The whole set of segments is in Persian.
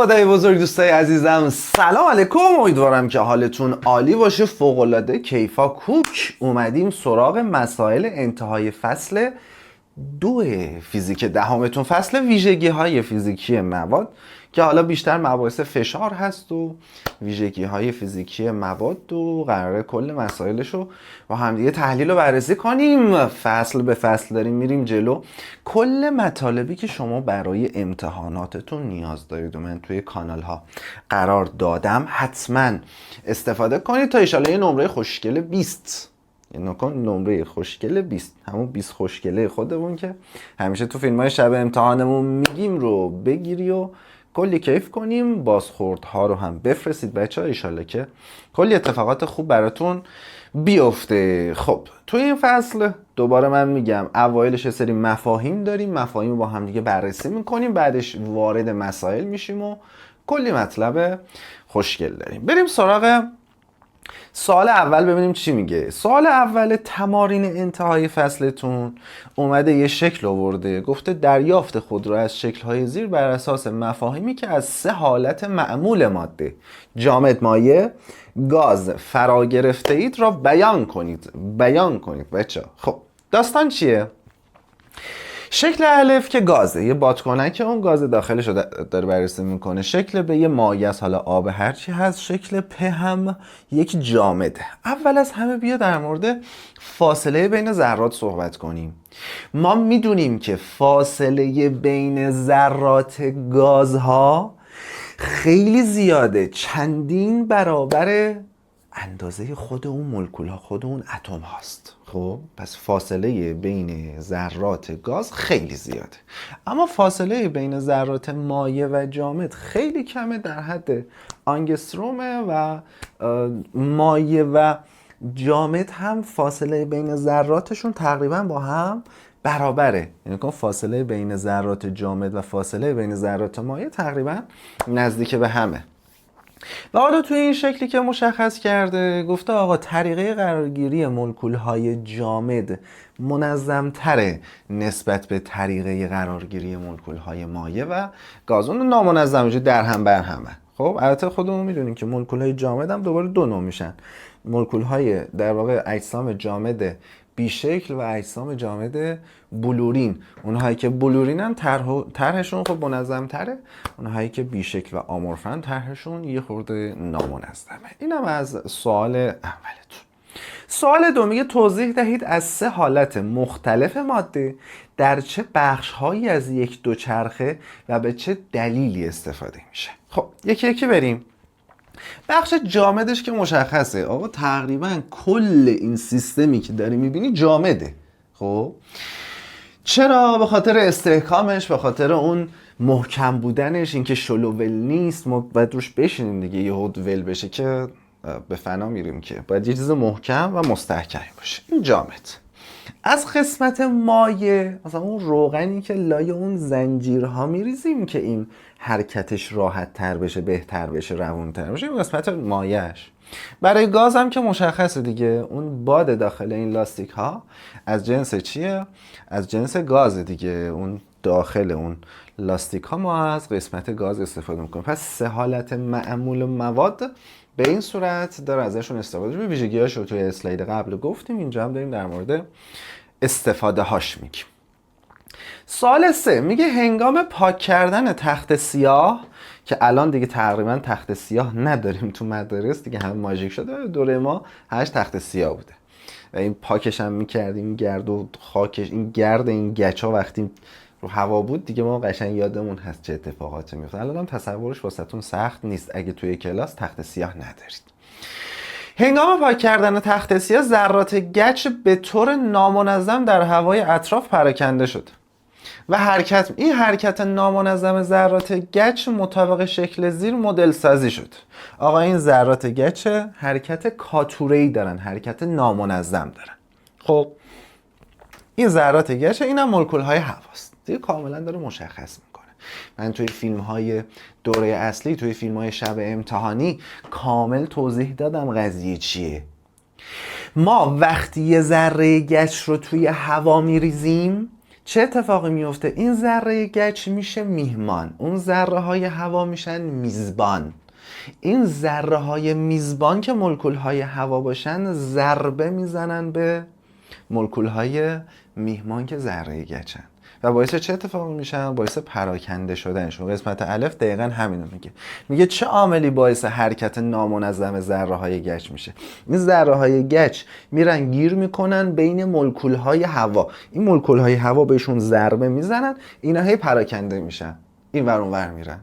خدای بزرگ، دوستای عزیزم، سلام علیکم. امیدوارم که حالتون عالی باشه، فوق‌العاده کیفا کوک. اومدیم سراغ مسائل انتهای فصل 2 فیزیک دهمتون، فصل ویژگی های فیزیکی مواد که حالا بیشتر مباحث فشار هست و ویژگی های فیزیکی مواد و قراره کل مسائلش رو با همدیگه تحلیل و بررسی کنیم. فصل به فصل داریم میریم جلو. کل مطالبی که شما برای امتحاناتتون نیاز دارید و من توی کانال ها قرار دادم حتما استفاده کنید تا ایشالا یه نمره خوشگل 20 نمره خوشگله 20 همون 20 خوشگله خودمون که همیشه تو فیلم های شب امتحانمون میگیم رو بگیری و کلی کیف کنیم. بازخوردها رو هم بفرستید بچه ها، ایشالله که کلی اتفاقات خوب براتون بیفته. خب توی این فصل دوباره من میگم اوایلش سری مفاهیم داریم، مفاهیم رو با هم دیگه بررسی میکنیم، بعدش وارد مسائل میشیم و کلی مطلب خوشگل داریم. بریم سراغ سوال اول ببینیم چی میگه. سوال اول تمارین انتهای فصلتون اومده یه شکل آورده، گفته دریافت خود را از شکل‌های زیر بر اساس مفاهیمی که از 3 حالت معمول ماده جامد، مایع، گاز فرا گرفته اید را بیان کنید بچه. خب داستان چیه؟ شکل الف که گازه، یه بادکنک اون گاز داخلش رو داره بررسی میکنه. شکل به یه مایع است، حالا آب هرچی هست. شکل پ هم یک جامده. اول از همه بیا در مورد فاصله بین ذرات صحبت کنیم. ما میدونیم که فاصله بین ذرات گازها خیلی زیاده، چندین برابر اندازه خود اون مولکول ها، خود اون اتم هاست. خب پس فاصله بین ذرات گاز خیلی زیاده، اما فاصله بین ذرات مایع و جامد خیلی کمه، در حد آنگسترومه و مایع و جامد هم فاصله بین ذراتشون تقریبا با هم برابره. یعنی که فاصله بین ذرات جامد و فاصله بین ذرات مایع تقریبا نزدیک به همه. و حالا توی این شکلی که مشخص کرده گفته آقا طریقه قرارگیری مولکول‌های جامد منظم‌تره نسبت به طریقه قرارگیری مولکول‌های مایع و گاز. اون نامنظم وجود در هم بر همه. خب البته خودمون میدونیم که مولکول‌های جامد هم دوباره دو نوع میشن. مولکول‌های در واقع اجسام جامد بیشکل و اجسام جامد بلورین. اونهایی که بلورینن طرحشون خب منظم تره، اونهایی که بیشکل و آمورفن طرحشون یه خورده نامنظمه. اینم از سوال اولتون. سوال دو میگه توضیح دهید از 3 حالت مختلف ماده در چه بخش‌هایی از یک دوچرخه و به چه دلیلی استفاده میشه. خب یکی یکی بریم. بخش جامدش که مشخصه آقا، تقریبا کل این سیستمی که داری میبینی جامده. خب چرا؟ به خاطر استحکامش، به خاطر اون محکم بودنش، اینکه شلو ول نیست. ما باید روش بشینیم دیگه، یه هود ول بشه که به فنا میریم، که باید یه چیز محکم و مستحکمی باشه. این جامد. از قسمت مایع، مثلا اون روغنی که لای اون زنجیرها میریزیم که این حرکتش راحت تر بشه، بهتر بشه، روون تر بشه، این قسمت مایعش. برای گاز هم که مشخصه دیگه، اون باد داخل این لاستیک ها از جنس چیه؟ از جنس گاز دیگه. اون داخل اون لاستیک ها ما از قسمت گاز استفاده میکنیم. پس 3 حالت معمول مواد به این صورت داره ازشون استفاده میشه. ویژگی‌هاش رو توی اسلاید قبل گفتیم، اینجا هم داریم در مورد استفاده هاش میگیم. سوال 3 میگه هنگام پاک کردن تخت سیاه، که الان دیگه تقریبا تخت سیاه نداریم تو مدارس دیگه، هم ماژیک شده، دوره ما هش تخت سیاه بوده و این پاکش هم میکردیم، گرد و خاکش، این گرد این گچا وقتی رو هوا بود دیگه ما قشنگ یادمون هست چه اتفاقاتی میفته. الان هم تصورش واسهتون سخت نیست اگه توی کلاس تخت سیاه ندارید. هنگام پاک کردن تخت سیاه ذرات گچ به طور نامنظم در هوای اطراف پراکنده شد و این حرکت نامنظم ذرات گچ مطابق شکل زیر مدل سازی شد. آقا این ذرات گچ حرکت کاتوره‌ای دارن، حرکت نامنظم دارن. خب این ذرات گچ، اینم مولکول‌های هواست دیگه، کاملا داره مشخص میکنه. من توی فیلم‌های دوره اصلی، توی فیلم‌های شب امتحانی کامل توضیح دادم قضیه چیه. ما وقتی یه ذره گچ رو توی هوا میریزیم چه اتفاقی میفته؟ این ذره گچ میشه میهمان، اون ذره های هوا میشن میزبان. این ذره های میزبان که مولکول های هوا باشن ضربه میزنن به مولکول های میهمان که ذره گچن و باعث چه اتفاقی میشن؟ باعث پراکنده شدنشون. قسمت الف دقیقا همینو میگه چه عاملی باعث حرکت نامنظم ذره های گچ میشه؟ این ذره های گچ میرن گیر میکنن بین مولکول های هوا، این مولکول های هوا بهشون ضربه میزنن، اینا هی پراکنده میشن، این ور اون ور میرن.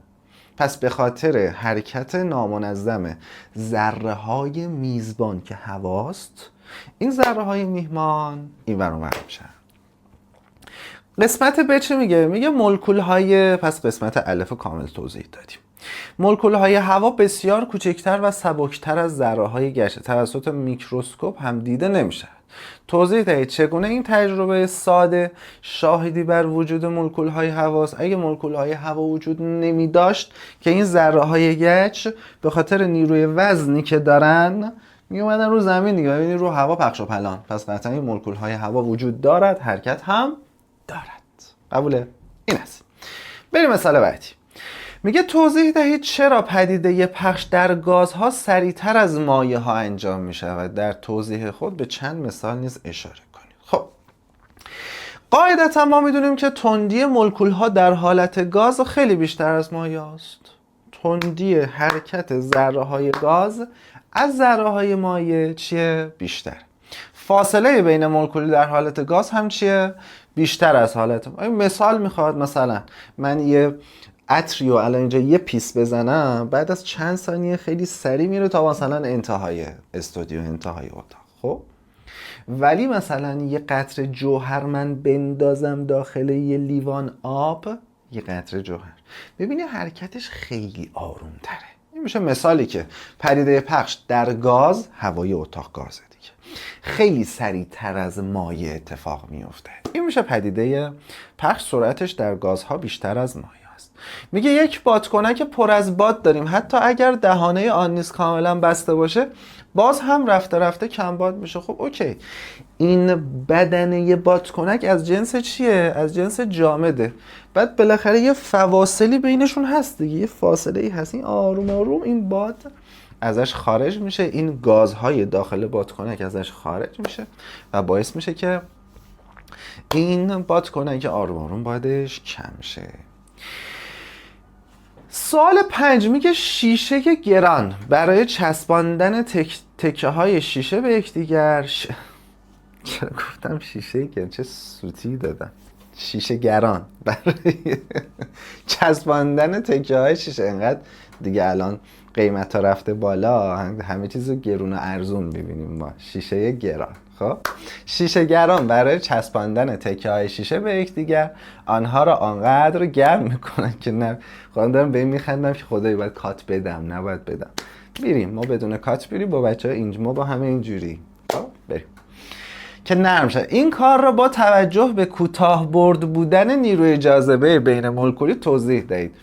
پس به خاطر حرکت نامنظم ذره های میزبان که هواست، این ذره های میهمان این ور اون ور میشن. قسمت ب چه میگه مولکول های، پس قسمت الف کامل توضیح دادیم. مولکول های هوا بسیار کوچکتر و سبکتر از ذره های گچ، توسط میکروسکوپ هم دیده نمیشه. توضیح دهید چگونه این تجربه ساده شاهدی بر وجود مولکول های هواست. اگه مولکول های هوا وجود نمی داشت که این ذره های گچ به خاطر نیروی وزنی که دارن می اومدن رو زمین دیگه، ببینید رو هوا پخش و پلان. پس قطعا این مولکول های هوا وجود دارد، حرکت هم دارد. قبوله؟ این است. بریم مثال بعدی. میگه توضیح دهید چرا پدیده پخش در گازها سریعتر از مایع ها انجام می شود. در توضیح خود به چند مثال نیز اشاره کنید. خب قاعدتا ما میدونیم که تندی مولکول ها در حالت گاز خیلی بیشتر از مایع است. تندی حرکت ذره های گاز از ذره های مایع چیه؟ بیشتر. فاصله بین مولکول در حالت گاز هم چیه؟ بیشتر از حالت. مثال میخواد مثلا من یه عطریو الان اینجا یه پیس بزنم، بعد از چند ثانیه خیلی سریع میره تا مثلا انتهای استودیو، انتهای اتاق. خب ولی مثلا یه قطره جوهر من بندازم داخل یه لیوان آب، یه قطره جوهر، ببینی حرکتش خیلی آروم تره. این میشه مثالی که پدیده پخش در گاز، هوای اتاق گازه دیگه، خیلی سریعتر از مایع اتفاق میفته. این میشه پدیده پخش، سرعتش در گازها بیشتر از مایع. میگه یک بادکنک پر از باد داریم، حتی اگر دهانه آن نیز کاملا بسته باشه باز هم رفته رفته کم باد میشه. خب اوکی، این بدنه بادکنک از جنس چیه؟ از جنس جامده. بعد بالاخره یه فواصلی بینشون هست دیگه، یه فاصله ای هست، این آروم آروم این باد ازش خارج میشه، این گازهای داخل بادکنک ازش خارج میشه و باعث میشه که این بادکنک آروم آروم بادش کم شه. سوال 5 میگه شیشه گران برای چسباندن تکه های شیشه به یکدیگر چرا گفتم شیشه گران؟ چه سوتی دادم. شیشه گران برای چسباندن تکه های شیشه. اینقدر دیگه الان قیمت ها رفته بالا، همه چیزو گرون و ارزون ببینیم ما. شیشه گران. خب شیشه گران برای چسباندن تکه های شیشه به یکدیگر آنها را آنقدر گرم میکنن که نه خودم دارم به این میخندم که خدایی باید کات بدم، نباید بدم. میریم ما بدون کات بریم با بچه ها اینج، ما با همه اینجوری. خب بریم که نرم شد. این کار را با توجه به کوتاه برد بودن نیروی جاذبه بین مولکولی توضیح دهید.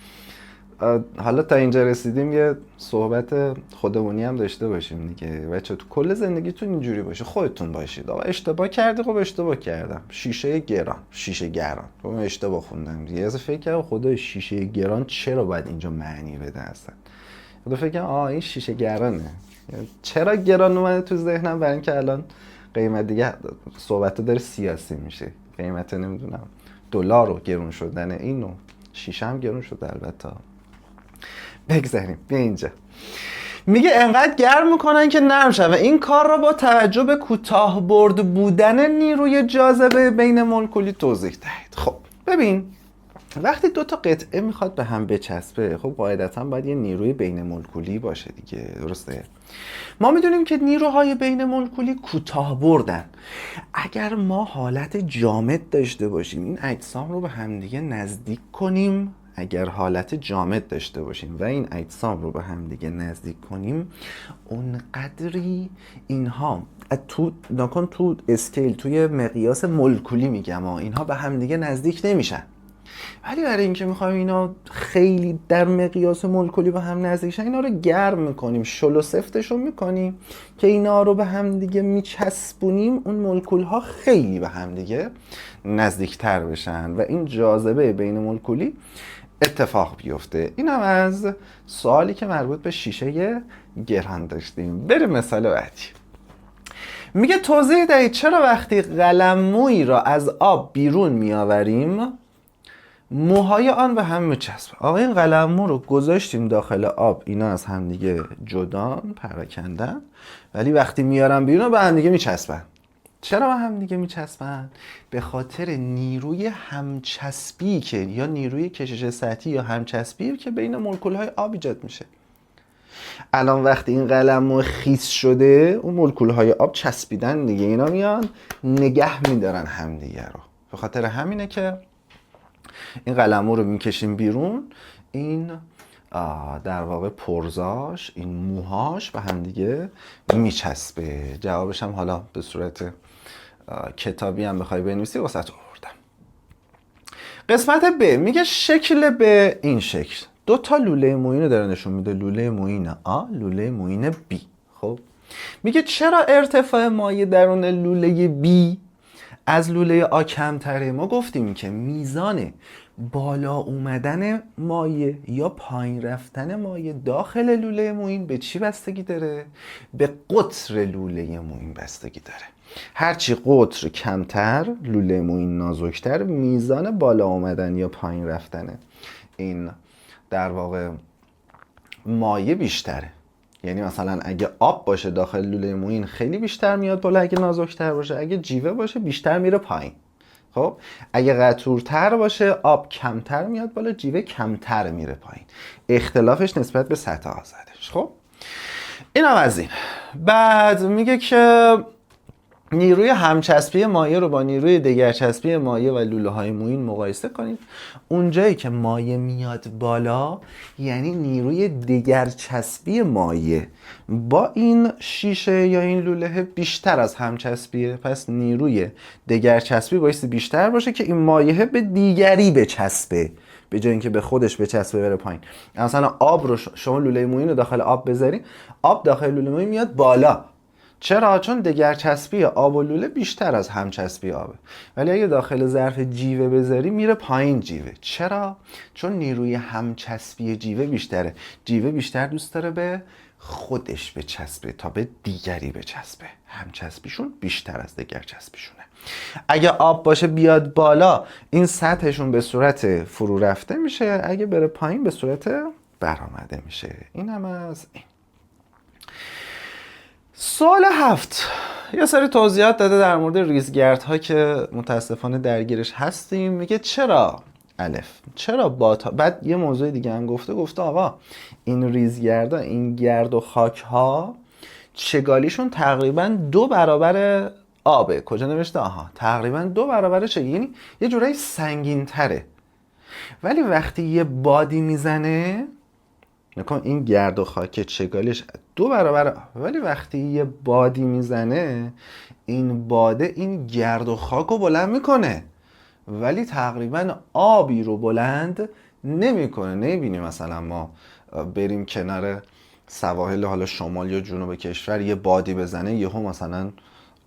حالا تا اینجا رسیدیم یه صحبت خودمونی هم داشته باشیم دیگه. بچه تو کل زندگیتون اینجوری باشه، خودتون باشید. آقا اشتباه کردی، خب اشتباه کردم. شیشه گران، شیشه گران، خب اشتباه خوندم دیگه. از فکر کردم خدای شیشه گران چرا باید اینجا معنی بده اصلا. خدا فکر کردم این شیشه گرانه. چرا گران اومده تو ذهنم؟ برای اینکه الان قیمت دیگه صحبت داره سیاسی میشه. قیمت نمیدونم دلار و گرون شدن اینو، شیشه هم گرون شده البته. بگذاریم بیا اینجا. میگه انقدر گرم میکنن که نرم شد و این کار را با توجه به کوتاه برد بودن نیروی جاذبه بین مولکولی توضیح دهید. خب ببین وقتی دو تا قطعه میخواد به هم بچسبه، خب قاعدتا باید یه نیروی بین مولکولی باشه دیگه، درسته؟ ما میدونیم که نیروهای بین مولکولی کوتاه بردن. اگر ما حالت جامد داشته باشیم، این اجسام رو به همدیگه نزدیک کنیم، اگر حالت جامد داشته باشیم و این اجسام رو به هم دیگه نزدیک کنیم، اونقدری اینها تو اسکیل، توی مقیاس مولکولی میگم اینها به هم دیگه نزدیک نمیشن. ولی برای اینکه میخوایم اینا خیلی در مقیاس مولکولی به هم نزدیک شن، اینا رو گرم میکنیم، شل و سفتشون میکنیم که اینا رو به هم دیگه میچسبونیم، اون مولکول ها خیلی به هم دیگه نزدیکتر بشن و این جاذبه بین مولکولی اتفاق بیفته. این هم از سوالی که مربوط به شیشه گران داشتیم. بریم مثال بعدی. میگه توضیح دهید چرا وقتی قلممویی را از آب بیرون میآوریم موهای آن به هم میچسبه. آقا این قلممو رو گذاشتیم داخل آب، اینا از هم دیگه جدان، پراکندن، ولی وقتی میارم بیرون به هم دیگه میچسبن. چرا به هم دیگه میچسبن؟ به خاطر نیروی همچسبی که یا نیروی کشش سطحی یا همچسبی که بین مولکول‌های آب ایجاد میشه. الان وقتی این قلممو خیس شده، اون مولکول‌های آب چسبیدن دیگه، اینا میان نگه میدارن همدیگه رو. به خاطر همینه که این قلممو رو میکشیم بیرون، این در واقع پرزاش، این موهاش به هم دیگه میچسبه. جوابش هم حالا به صورت کتابی هم بخوای بنویسی واسه آوردم. قسمت ب میگه شکل به این شکل دو تا لوله موین رو داره نشون میده، لوله موین آ، لوله موین بی. خب میگه چرا ارتفاع مایع درون لوله بی از لوله آ کمتره؟ ما گفتیم که میزان بالا اومدن مایع یا پایین رفتن مایع داخل لوله موین به چی بستگی داره؟ به قطر لوله موین بستگی داره. هرچی قطر کمتر، لوله موین نازکتر، میزان بالا اومدن یا پایین رفتن این در واقع مایع بیشتره. یعنی مثلا اگه آب باشه داخل لوله موین خیلی بیشتر میاد بالا اگه نازکتر باشه، اگه جیوه باشه بیشتر میره پایین. خب اگه قطورتر باشه آب کمتر میاد بالا، جیوه کمتر میره پایین. اختلافش نسبت به سطح آزادش. خب این هم از این. بعد میگه که نیروی همچسبی مایع رو با نیروی دگرچسبی مایع و لوله های موین مقایسه کنید. اونجایی که مایع میاد بالا یعنی نیروی دگرچسبی مایع با این شیشه یا این لوله بیشتر از همچسبیه، پس نیروی دگرچسبی بایستی بیشتر باشه که این مایع به دیگری بچسبه به جای اینکه به خودش بچسبه بره پایین. مثلا آب رو شما لوله موین رو داخل آب بذاری، آب داخل لوله موین میاد بالا. چرا؟ چون دگرچسبی آب و لوله بیشتر از همچسبی آبه. ولی اگه داخل ظرف جیوه بذاری میره پایین جیوه. چرا؟ چون نیروی همچسبی جیوه بیشتره. جیوه بیشتر دوست داره به خودش بچسبه تا به دیگری بچسبه. همچسبیشون بیشتر از دگرچسبیشونه. اگه آب باشه بیاد بالا، این سطحشون به صورت فرو رفته میشه، اگه بره پایین به صورت برآمده میشه. این هم از این. سوال 7 یه سری توضیحات داده در مورد ریزگردها که متاسفانه درگیرش هستیم. میگه چرا چرا بعد یه موضوع دیگه هم گفته آقا این ریزگردها، این گرد و خاک ها چگالیشون تقریبا 2 برابر آبه. کجا نوشته؟ تقریبا 2 برابرشه، یعنی یه جورایی سنگین تره. ولی وقتی یه بادی میزنه، نکن این گرد و خاک چگالیش 2 برابر، ولی وقتی یه بادی میزنه این باده این گرد و خاک رو بلند میکنه ولی تقریبا آبی رو بلند نمیکنه. نمیبینی مثلا ما بریم کنار سواحل حالا شمال یا جنوب کشور یه بادی بزنه یهو مثلا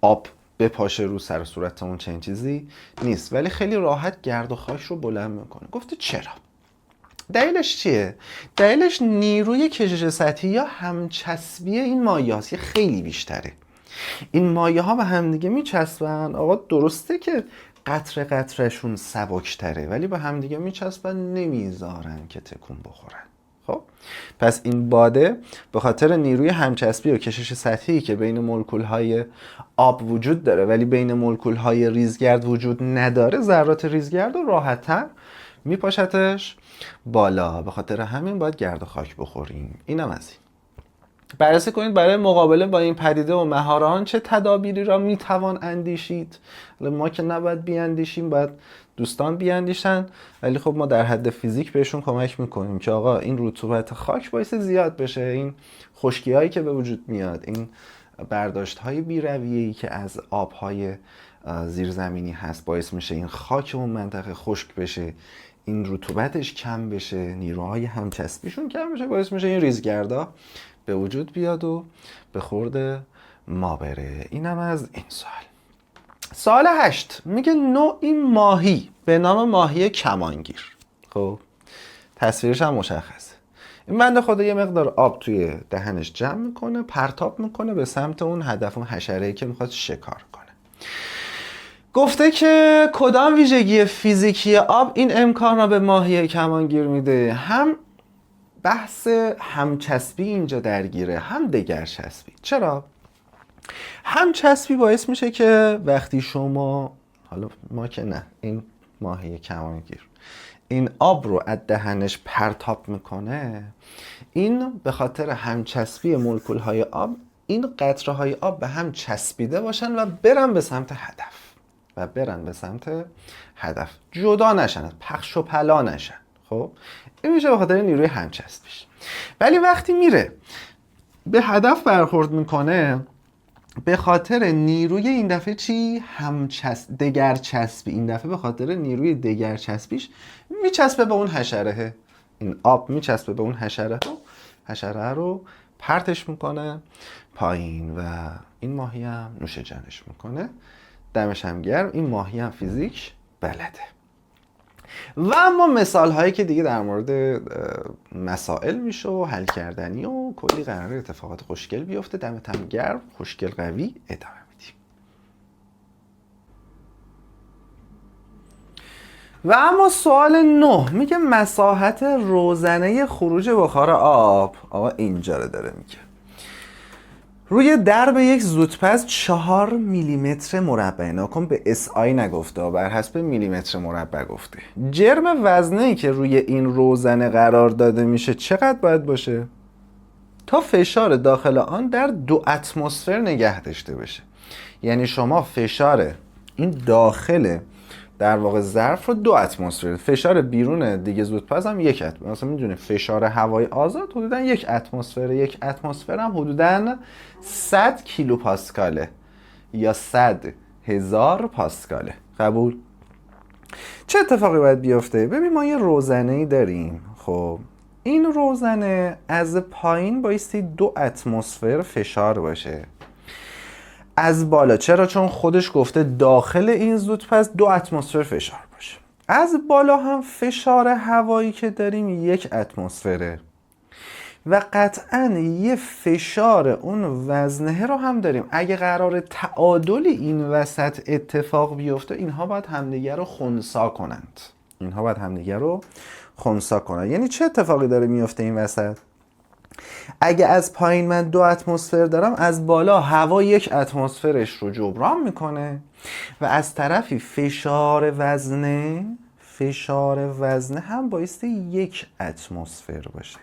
آب بپاشه رو سر صورتمون، چنین چیزی نیست، ولی خیلی راحت گرد و خاک رو بلند میکنه. گفته چرا؟ دلیلش چیه؟ دلیلش نیروی کشش سطحی یا همچسبی این مایع هست که خیلی بیشتره. این مایع ها به هم دیگه میچسبن. آقا درسته که قطره قطرهشون سبکتره ولی به هم دیگه میچسبن، نمیذارن که تکون بخورن. خب پس این باده به خاطر نیروی همچسبی و کشش سطحی که بین مولکول های آب وجود داره ولی بین مولکول های ریزگرد وجود نداره، ذرات ریزگرد رو راحت‌تر میپاشتش بالا. به خاطر همین باید گرد و خاک بخوریم. اینم از این. بررسی کنید برای مقابله با این پدیده و مهاران چه تدابیری را میتوان اندیشید. ما که نباید بیاندیشیم، باید دوستان بیاندیشن، ولی خب ما در حد فیزیک بهشون کمک میکنیم که آقا این رطوبت خاک باعث زیاد بشه، این خشکی هایی که به وجود میاد، این برداشت های بی‌رویه‌ای که از آب های زیرزمینی هست باعث میشه این خاک اون منطقه خشک بشه. این رطوبتش کم بشه، نیروهای همچسبیشون کم بشه، باعث میشه این ریزگردا به وجود بیاد و به خورد ما بره. اینم از این سوال. سوال 8 میگه نوعی ماهی به نام ماهی کمانگیر. خب تصویرش هم مشخصه. این بنده خدا یه مقدار آب توی دهنش جمع میکنه، پرتاب میکنه به سمت اون هدف، اون حشره‌ای که میخواد شکار کنه. گفته که کدام ویژگی فیزیکی آب این امکان را به ماهی کمانگیر میده؟ هم بحث همچسبی اینجا درگیره، هم دگرچسبی. چرا؟ همچسبی باعث میشه که وقتی شما، حالا ما که نه، این ماهی کمانگیر این آب رو از دهنش پرتاب میکنه، این به خاطر همچسبی مولکول های آب، این قطره های آب به هم چسبیده باشن و برن به سمت هدف جدا نشن، پخش و پلا نشن. خب این میشه به خاطر نیروی همچسبیش. ولی وقتی میره به هدف برخورد میکنه، به خاطر نیروی این دفعه چی؟ دگرچسبی. این دفعه به خاطر نیروی دگرچسبیش میچسبه به اون حشره. این آب میچسبه به اون حشره رو پرتش میکنه پایین و این ماهی هم نوش جانش میکنه. دمش هم گرم، این ماهی هم فیزیک بلده. و اما مثال هایی که دیگه در مورد مسائل میشه و حل کردنی و کلی قراره اتفاقات خوشگل بیفته. دمت هم گرم، خوشگل قوی ادامه میدیم. و اما سوال 9 میگه مساحت روزنه خروج بخار آب. آقا اینجا رو داره میگه روی درب یک زودپز 4 میلیمتر مربع. ناکن به SI نگفته، بر حسب میلیمتر مربع گفته. جرم وزنه‌ای که روی این روزنه قرار داده میشه چقدر باید باشه تا فشار داخل آن در 2 اتمسفر نگه داشته بشه؟ یعنی شما فشار این داخل در واقع ظرف رو 2 اتمسفر، فشار بیرون دیگه زودپز هم 1 اتمسفر. مثلا میدونید فشار هوای آزاد حدودا 1 اتمسفر، 1 اتمسفر هم حدودا 100 کیلو پاسکاله یا 100,000 پاسکاله. قبول؟ چه اتفاقی باید بیفته؟ ببین ما یه روزنه‌ای داریم. خب این روزنه از پایین بایستی 2 اتمسفر فشار باشه. از بالا، چرا؟ چون خودش گفته داخل این زودپز 2 اتمسفر فشار باشه. از بالا هم فشار هوایی که داریم 1 اتمسفره و قطعا یه فشار اون وزنه رو هم داریم. اگه قرار تعادل این وسط اتفاق بیفته، اینها باید همدیگه رو خنثی کنن. یعنی چه اتفاقی داره میفته این وسط؟ اگه از پایین من 2 اتمسفر دارم، از بالا هوا 1 اتمسفرش رو جبران میکنه و از طرفی فشار وزنه هم بایستی 1 اتمسفر باشه.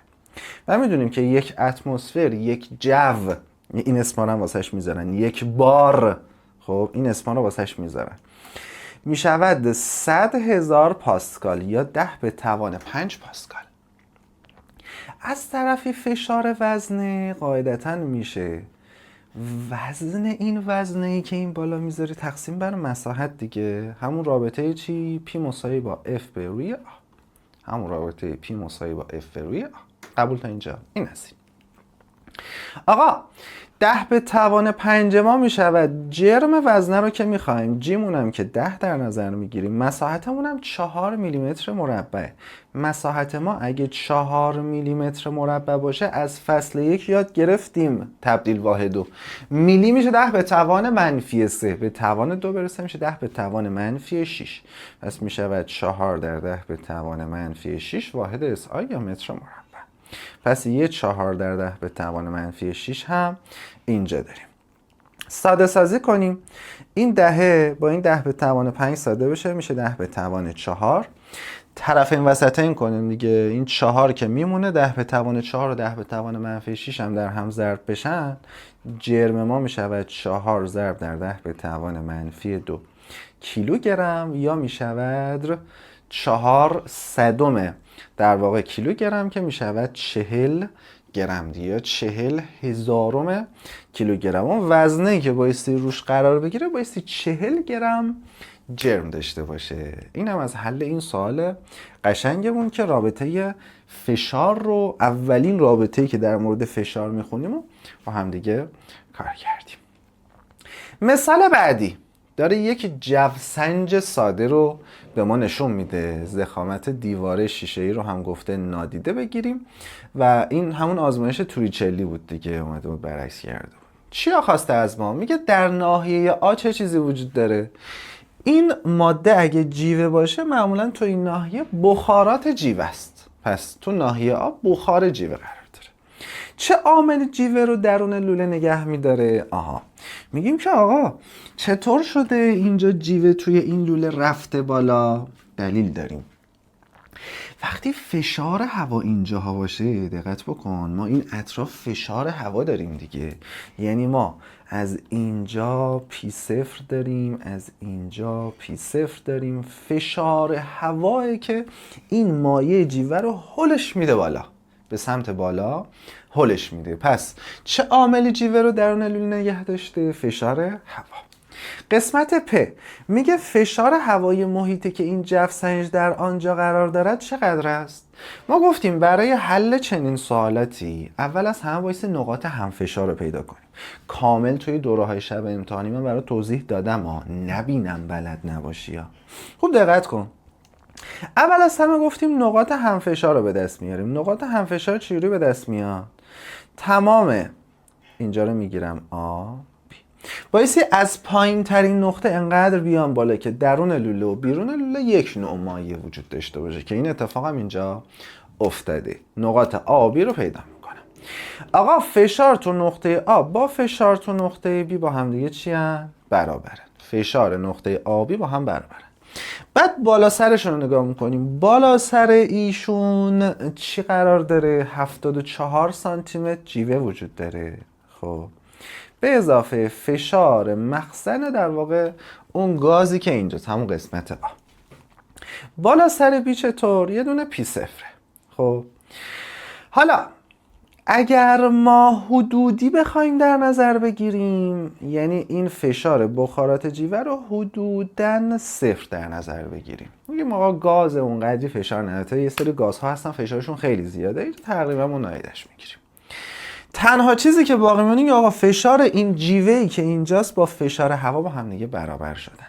و میدونیم که 1 اتمسفر 1 جو، این اسما رو واسش میذارن، 1 بار. خب این اسما رو واسش میذارن، میشود 100,000 پاسکال یا 10 به توان 5 پاسکال. از طرفی فشار وزنه قاعدتا میشه وزن این وزنه‌ای که این بالا میذاری تقسیم بر مساحت دیگه. همون رابطه چی؟ P مساوی با F به روی A. همون رابطه P مساوی با F به روی A. قبول تا اینجا؟ این هستی. آقا 10 به توان 5 ما میشود جرم وزنه رو که میخوایم، جیمونم که 10 در نظر میگیریم، مساحتمون هم 4 میلیمتر مربع. مساحت ما اگه 4 میلیمتر مربع باشه، از فصل 1 یاد گرفتیم تبدیل واحدو. میلی میشه 10 به توان -3، به توان 2 برسه میشه 10 به توان -6. پس میشود 4 در 10 به توان -6 واحد SI یا متر مربع. پس یه 4 در 10 به توان -6 هم اینجا داریم. ساده سازی کنیم، این 10 با این 10 به توان 5 ساده بشه، میشه 10 به توان 4. طرف این وسطین کنیم دیگه، این 4 که میمونه، 10 به توان 4 و 10 به توان -6 هم در هم ضرب بشن، جرم ما میشود 4 ضرب در 10 به توان -2 کیلوگرم، یا میشود 4 صدم در واقع کیلوگرم که میشود 40 گرم دیگه یا 40,000 کیلوگرم. اون وزنه که بایستی روش قرار بگیره بایستی 40 گرم جرم داشته باشه. این هم از حل این سوال قشنگمون که رابطه فشار رو، اولین رابطه‌ای که در مورد فشار میخونیم و با هم دیگه کار کردیم. مثال بعدی داره یک جوسنج ساده رو به ما نشون میده. ضخامت دیواره شیشه‌ای رو هم گفته نادیده بگیریم و این همون آزمایش توریچلی بود دیگه، اومده بود برعکس کرده. چیا خواسته از ما؟ میگه در ناحیه آ چه چیزی وجود داره؟ این ماده اگه جیوه باشه معمولا تو این ناحیه بخارات جیوه است. پس تو ناحیه آ بخار جیوه قرار داره. چه عامل جیوه رو درون لوله نگه میداره؟ میگیم که آقا چطور شده اینجا جیوه توی این لوله رفته بالا؟ دلیل داریم. وقتی فشار هوا اینجاها باشه، دقت بکن، ما این اطراف فشار هوا داریم دیگه، یعنی ما از اینجا P0 داریم، از اینجا P0 داریم. فشار هواه که این مایع جیوه رو هلش میده بالا، به سمت بالا هلش میده. پس چه عامل جیوه رو درون لوله نگه داشته؟ فشار هوا. قسمت پ میگه فشار هوای محیطی که این جوسنج در آنجا قرار دارد چقدر است؟ ما گفتیم برای حل چنین سوالاتی اول از همه باید نقاط همفشار رو پیدا کنیم. کامل توی دوره‌های شب امتحانی من برای توضیح دادم نبینم بلد نباشی خوب دقت کن. اول از همه گفتیم نقاط همفشار رو به دست میاریم. نقاط همفشار چجوری به دست میاد؟ تمام اینجا رو میگیرم بایستی از پایین ترین نقطه انقدر بیان بالا که درون لوله و بیرون لوله یک نوع مایع وجود داشته باشه که این اتفاق هم اینجا افتاده. نقاط آ و بی رو پیدا میکنم. آقا فشار تو نقطه آ با فشار تو نقطه بی با هم دیگه چی هن؟ برابرن. فشار نقطه آ و بی با هم برابرن. بعد بالا سرشون رو نگاه میکنیم. بالا سر ایشون چی قرار داره؟ 74 سانتی متر جیوه وجود داره. خب به اضافه فشار مخزن در واقع اون گازی که اینجاست، همون قسمت آ. بالا سر بی چطور؟ یه دونه P0. خب حالا اگر ما حدودی بخوایم در نظر بگیریم، یعنی این فشار بخارات جیوه رو حدوداً 0 در نظر بگیریم. میگیم آقا گاز اونقدری فشار نداره، یه سری گازها هستن فشارشون خیلی زیاده، این تقریبا ما نادیدش میگیریم. تنها چیزی که باقی مونده آقا فشار این جیوه‌ای که اینجاست با فشار هوا با هم دیگه برابر شدن.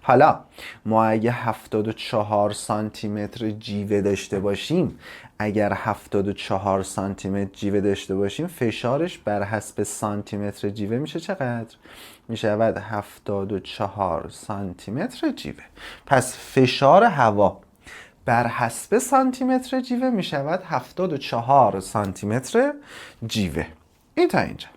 حالا ما اگه 74 سانتی متر جیوه داشته باشیم، اگر 74 سانتی متر جیوه داشته باشیم، فشارش بر حسب سانتی متر جیوه میشه چقدر؟ میشود 74 سانتی متر جیوه. پس فشار هوا بر حسب سانتی متر جیوه می شود 74 سانتی متر جیوه. این تا اینجا.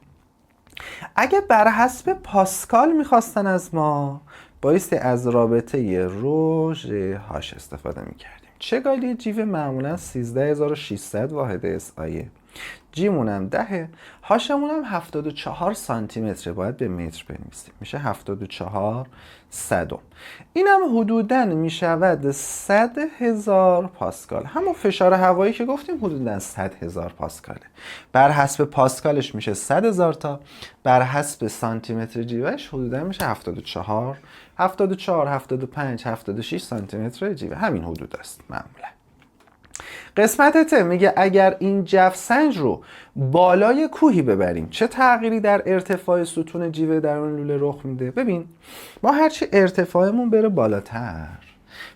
اگه بر حسب پاسکال میخواستن از ما، بایستی از رابطه رو ژ هاش استفاده میکردیم. چگالی جیوه معمولا 13600 واحد SI، جیمونم 10، هاشمونم 74 سانتی متره، باید به متر بنویسیم، میشه 74 صدم. اینم حدوداً میشود 100,000 پاسکال. همون فشار هوایی که گفتیم حدوداً 100,000 پاسکاله. بر حسب پاسکالش میشه 100,000 تا، بر حسب سانتی متر جیوهش حدوداً میشه 74 75 76 سانتی متر جیوه. همین حدود است معمولا. قسمت ت میگه اگر این جوسنج رو بالای کوهی ببریم چه تغییری در ارتفاع ستون جیوه در اون لوله رخ میده؟ ببین ما هرچی ارتفاعمون بره بالاتر،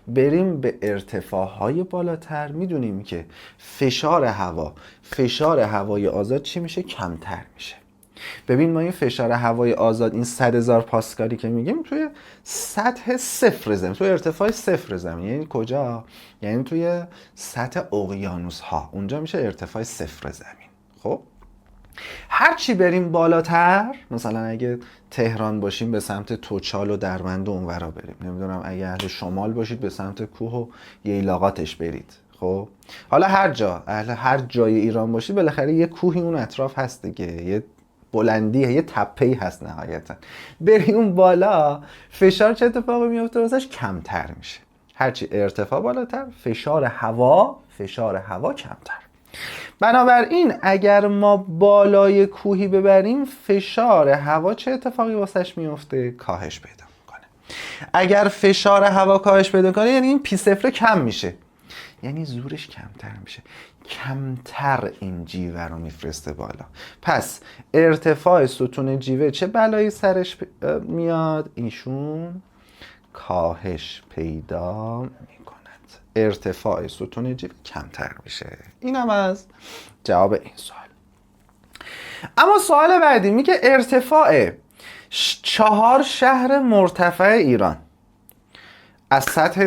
بریم به ارتفاعهای بالاتر، میدونیم که فشار هوای آزاد چی میشه؟ کمتر میشه. ببین ما این فشار هوای آزاد، این 100,000 پاسکالی که میگیم توی سطح صفر زمین، توی ارتفاع صفر زمین. یعنی کجا؟ یعنی توی سطح اقیانوس ها، اونجا میشه ارتفاع صفر زمین. خب هرچی بریم بالاتر، مثلا اگه تهران باشیم به سمت توچال و دربند و اونورا بریم، نمیدونم اگه اهل شمال باشید به سمت کوه و ییلاقاتش برید. خب حالا هر جای ایران باشید بالاخره یه کوهی اون اطراف هست دیگه، یه بلندیه، یه تپه‌ای هست نهایتا. بری اون بالا فشار چه اتفاقی میفته؟ واسش کمتر میشه. هرچی ارتفاع بالاتر فشار هوا کمتر. بنابراین اگر ما بالای کوهی ببریم فشار هوا چه اتفاقی واسش میفته؟ کاهش پیدا میکنه. اگر فشار هوا کاهش پیدا کنه یعنی این P0 کم میشه، یعنی زورش کمتر میشه، کمتر این جیوه رو میفرسته بالا. پس ارتفاع ستون جیوه چه بلایی سرش میاد؟ ایشون کاهش پیدا میکند، ارتفاع ستون جیوه کمتر میشه. اینم از جواب این سوال. اما سوال بعدی میگه ارتفاع 4 شهر مرتفع ایران از سطح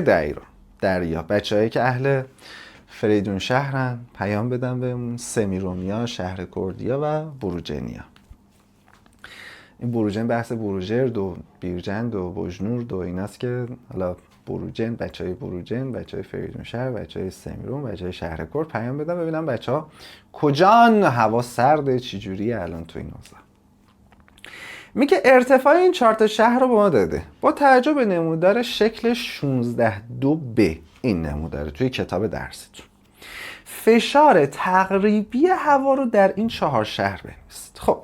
دریا. بچه‌هایی که اهل فریدون شهرن پیام بدن بهمون. سمیرومیا، شهر کردیا و بروجنیا. این بروجن بحث بروجرد و بیرجند و بجنورد و ایناست که حالا بروجن، بچهای بروجن، بچهای فریدون شهر، بچهای سمیرون، بچهای شهر کرد پیام بدن ببینم بچه‌ها کجان، هوا سرده، چجوریه الان تو این اوضاع. میگه ارتفاع این 4 تا شهر رو به ما داده با توجه به نمودار شکل 16.2b. این نموداره توی کتاب درستون. فشار تقریبی هوا رو در این 4 شهر بنویسید. خب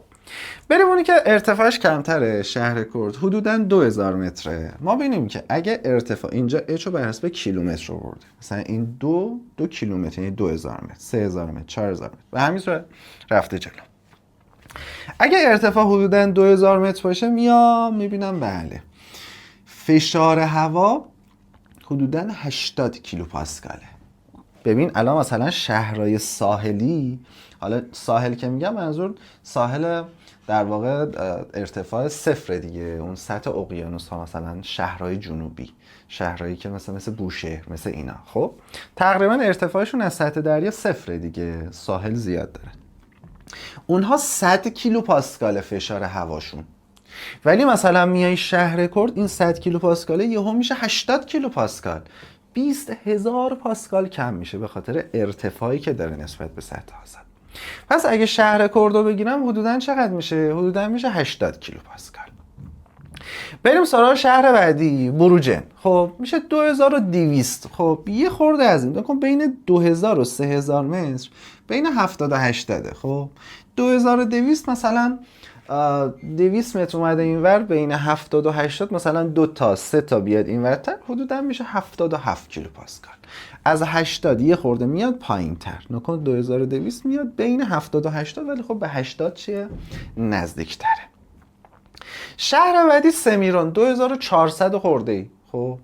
بریم اونی که ارتفاعش کمتره، شهر کرد حدوداً 2000 متره. ما ببینیم که اگه ارتفاع اینجا h رو بر حسب کیلومتر آورده، مثلا این 2 کیلومتر یعنی 2000 متر، 3000 متر، 4000 متر و همین صورت رفته جلو. اگه ارتفاع حدوداً 2000 متر باشه میبینم بله فشار هوا حدوداً 80 کیلوپاسکاله. ببین الان مثلا شهرهای ساحلی، حالا ساحل که میگم منظور ساحل در واقع ارتفاع صفر دیگه، اون سطح اقیانوس ها، مثلا شهرهای جنوبی، شهرهایی که مثل بوشهر، مثل اینا، خب تقریبا ارتفاعشون از سطح دریا صفر دیگه، ساحل زیاد داره. اونها 100 کیلو پاسکال فشار هواشون، ولی مثلا میای شهر کرد این 100 کیلو پاسکاله یهو میشه 80 کیلو پاسکال، 20,000 پاسکال کم میشه به خاطر ارتفاعی که داره نسبت به سطح آزاد. پس اگه شهر کرد رو بگیرم حدوداً چقدر میشه؟ حدوداً میشه 80 کیلو پاسکال. بریم سراغ شهر بعدی، بروجن. خب میشه 2200. خب یه خورده از این بکن بین 2000 و 3000 متر بین 70 و 80. خب 2200 مثلا 200 متر اومده اینور، بین 70 و 80 مثلا 2 تا 3 تا بیاد اینورتر حدودا میشه 77 کیلو پاسکال. از 80 یه خورده میاد پایین تر، نکن 2200 میاد بین 70 و 80 ولی خب به 80 چیه؟ نزدیک تره. شهر بعدی سمیرون 2400 خورده ای. خب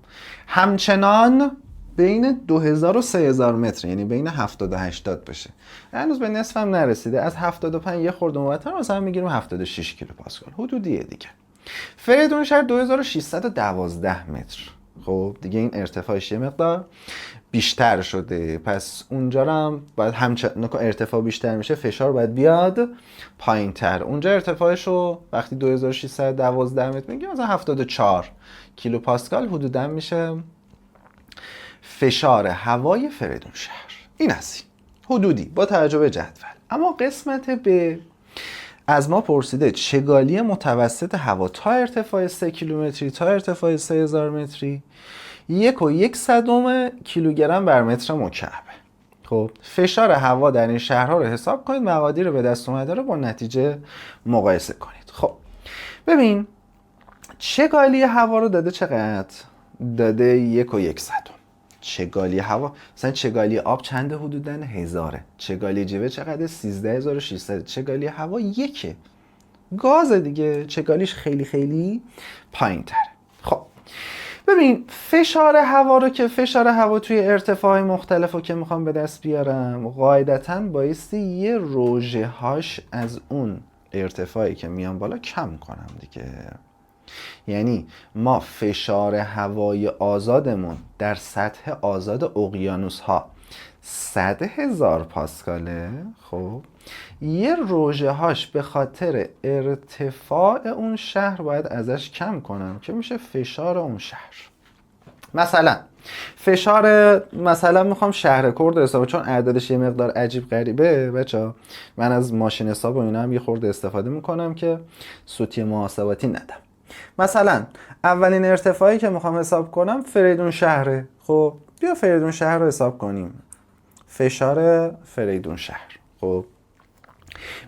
همچنان بین 2000 و 3000 متر، یعنی بین 70 و 80 باشه. هنوز به نصف هم نرسیده. از 75 یه خورده اونورتر مثلا میگیریم 76 کیلو پاسکال حدودیه دیگه. فریدون شهر 2612 متر. خب دیگه این ارتفاعش یه مقدار بیشتر شده، پس اونجا هم باید همچنان ارتفاع بیشتر میشه فشار باید بیاد پایین تر. اونجا ارتفاعش رو وقتی 2612 متر میگیم مثلا 74 کیلو پاسکال حدودا میشه فشار هوای فریدون شهر. این است حدودی با توجه به جدول. اما قسمت به از ما پرسیده چگالی متوسط هوا تا ارتفاع 3 کیلومتری تا ارتفاع 3000 متری 1.1 کیلوگرم بر متر مکعب. خب فشار هوا در این شهرها رو حساب کنید، مقادیر به دست اومده رو با نتیجه مقایسه کنید. خب ببین چگالی هوا رو داده چقدر؟ داده 1.1. چگالی هوا مثلا چگالی آب چنده؟ حدوداً 1000. چگالی جیوه چقدر؟ 13600. چگالی هوا 1 گاز دیگه، چگالیش خیلی خیلی پایین تره. خب ببین فشار هوا رو که فشار هوا توی ارتفاع مختلف رو که میخوام به دست بیارم قاعدتاً بایستی یه روژه هاش از اون ارتفاعی که میام بالا کم کنم دیگه. یعنی ما فشار هوای آزادمون در سطح آزاد اقیانوس ها 100,000 پاسکاله. خب یه روژه هاش به خاطر ارتفاع اون شهر باید ازش کم کنم که میشه فشار اون شهر. مثلا فشار مثلا میخوام شهر کرد حساب، چون اعدادش یه مقدار عجیب غریبه بچه‌ها، من از ماشین حساب و اینا هم یه خورده استفاده میکنم که سوتی محاسباتی ندم. مثلا اولین ارتفاعی که میخوام حساب کنم فریدون شهره. خب بیا فریدون شهر رو حساب کنیم. فشار فریدون شهر. خب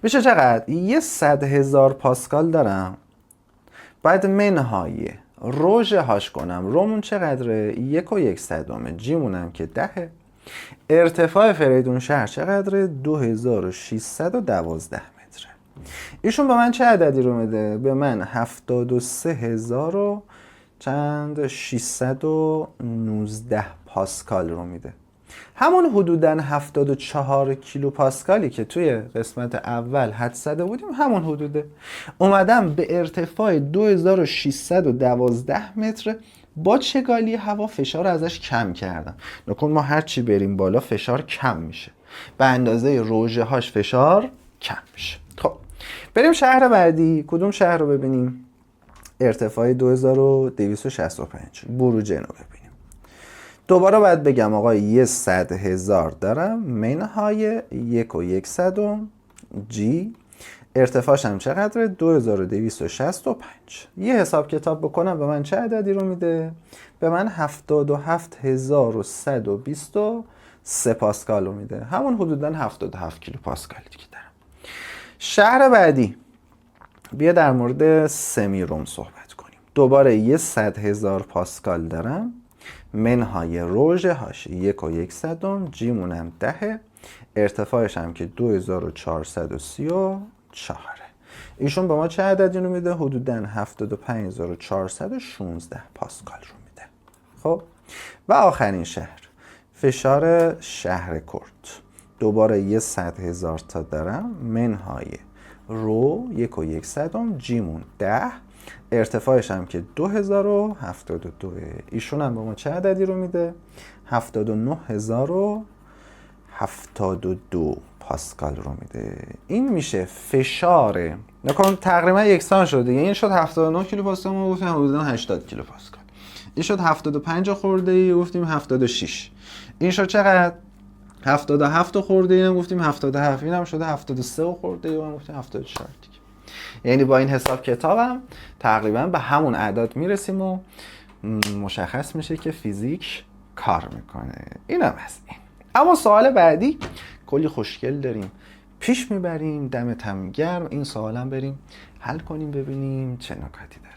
میشه چقدر؟ یه 100,000 پاسکال دارم، بعد منهای رو هاش کنم. رومون چقدره؟ 1.1 جی مونم که 10. ارتفاع فریدون شهر چقدره؟ 2612 متره. ایشون به من چه عددی رو میده؟ به من 73,000 و چند 619 پاسکال رو میده. همون حدوداً 74 کیلو پاسکالی که توی قسمت اول حد زده بودیم همون حدوده. اومدم به ارتفاع 2612 متر با چگالی هوا فشار ازش کم کردم. نکن ما هرچی بریم بالا فشار کم میشه، به اندازه روژه هاش فشار کم میشه. خب بریم شهر بعدی. کدوم شهر رو ببینیم؟ ارتفاع 2265 بروجن رو ببینیم. دوباره باید بگم آقا یه 100,000 دارم، منهای 1.1 جی، ارتفاعش هم چقدره؟ 2265. یه حساب کتاب بکنم به من چه عددی رو میده؟ به من 77,123 پاسکال رو میده، همون حدوداً 77 کیلو پاسکالی که دارم. شهر بعدی بیا در مورد سمیروم صحبت کنیم. دوباره یه 100,000 پاسکال دارم، منهای روژه هاش 1.1 جی مونم 10، ارتفاعش هم که 2434. ایشون به ما چه عددی رو میده؟ حدوداً 75,416 پاسکال رو میده. خب و آخرین شهر، فشار شهر کرد. دوباره یه 100,000 تا دارم، منهای رو 1.1 جیمون 10، ارتفاعش هم که 2072. ایشون هم به ما چه عددی رو میده؟ 79,072 پاسکال رو میده. این میشه فشار، نکن تقریبا یکسان شده. این شد 79 کیلو پاسکال، ما گفتیم حدودا 80 کیلو پاسکال. این شد 75 خورده ای، گفتیم 76. این شد چقدر؟ 77 خورده ای، هم گفتیم 77. این هم شده 73 خورده ای و هم گفتیم 74 دیگه. یعنی با این حساب کتابم تقریبا به همون اعداد میرسیم و مشخص میشه که فیزیک کار میکنه. اینم از این. اما سوال بعدی کلی خوشگل داریم، پیش میبریم. دمت هم گرم. این سوالم بریم حل کنیم ببینیم چه نکاتی داره.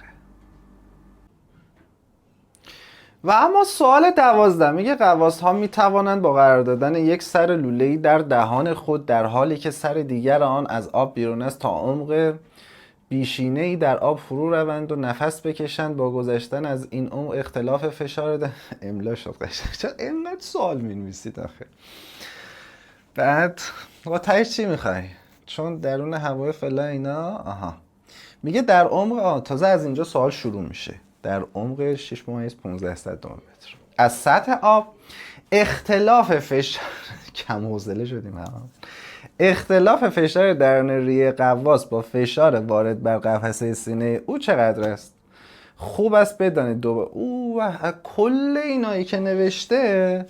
و اما سوال 12 میگه غواص ها می توانند با قرار دادن یک سر لوله‌ای در دهان خود در حالی که سر دیگر آن از آب بیرون است تا عمق بیشینه‌ای در آب فرو روند و نفس بکشند. با گذشتن از این عمق اختلاف فشار املا شد قشنگ. چرا اینقدر سوال می‌نویسید آخه؟ بعد با تایش چی می‌خوای؟ چون درون هوای فعلا اینا میگه در عمق تازه از اینجا سوال شروع میشه. در عمق 6.15 متر از سطح آب اختلاف فشار کم حوصله شدیم اختلاف فشار درون ریه غواص با فشار وارد بر قفسه سینه او چقدر است؟ خوب است بدانید کل اینایی که نوشته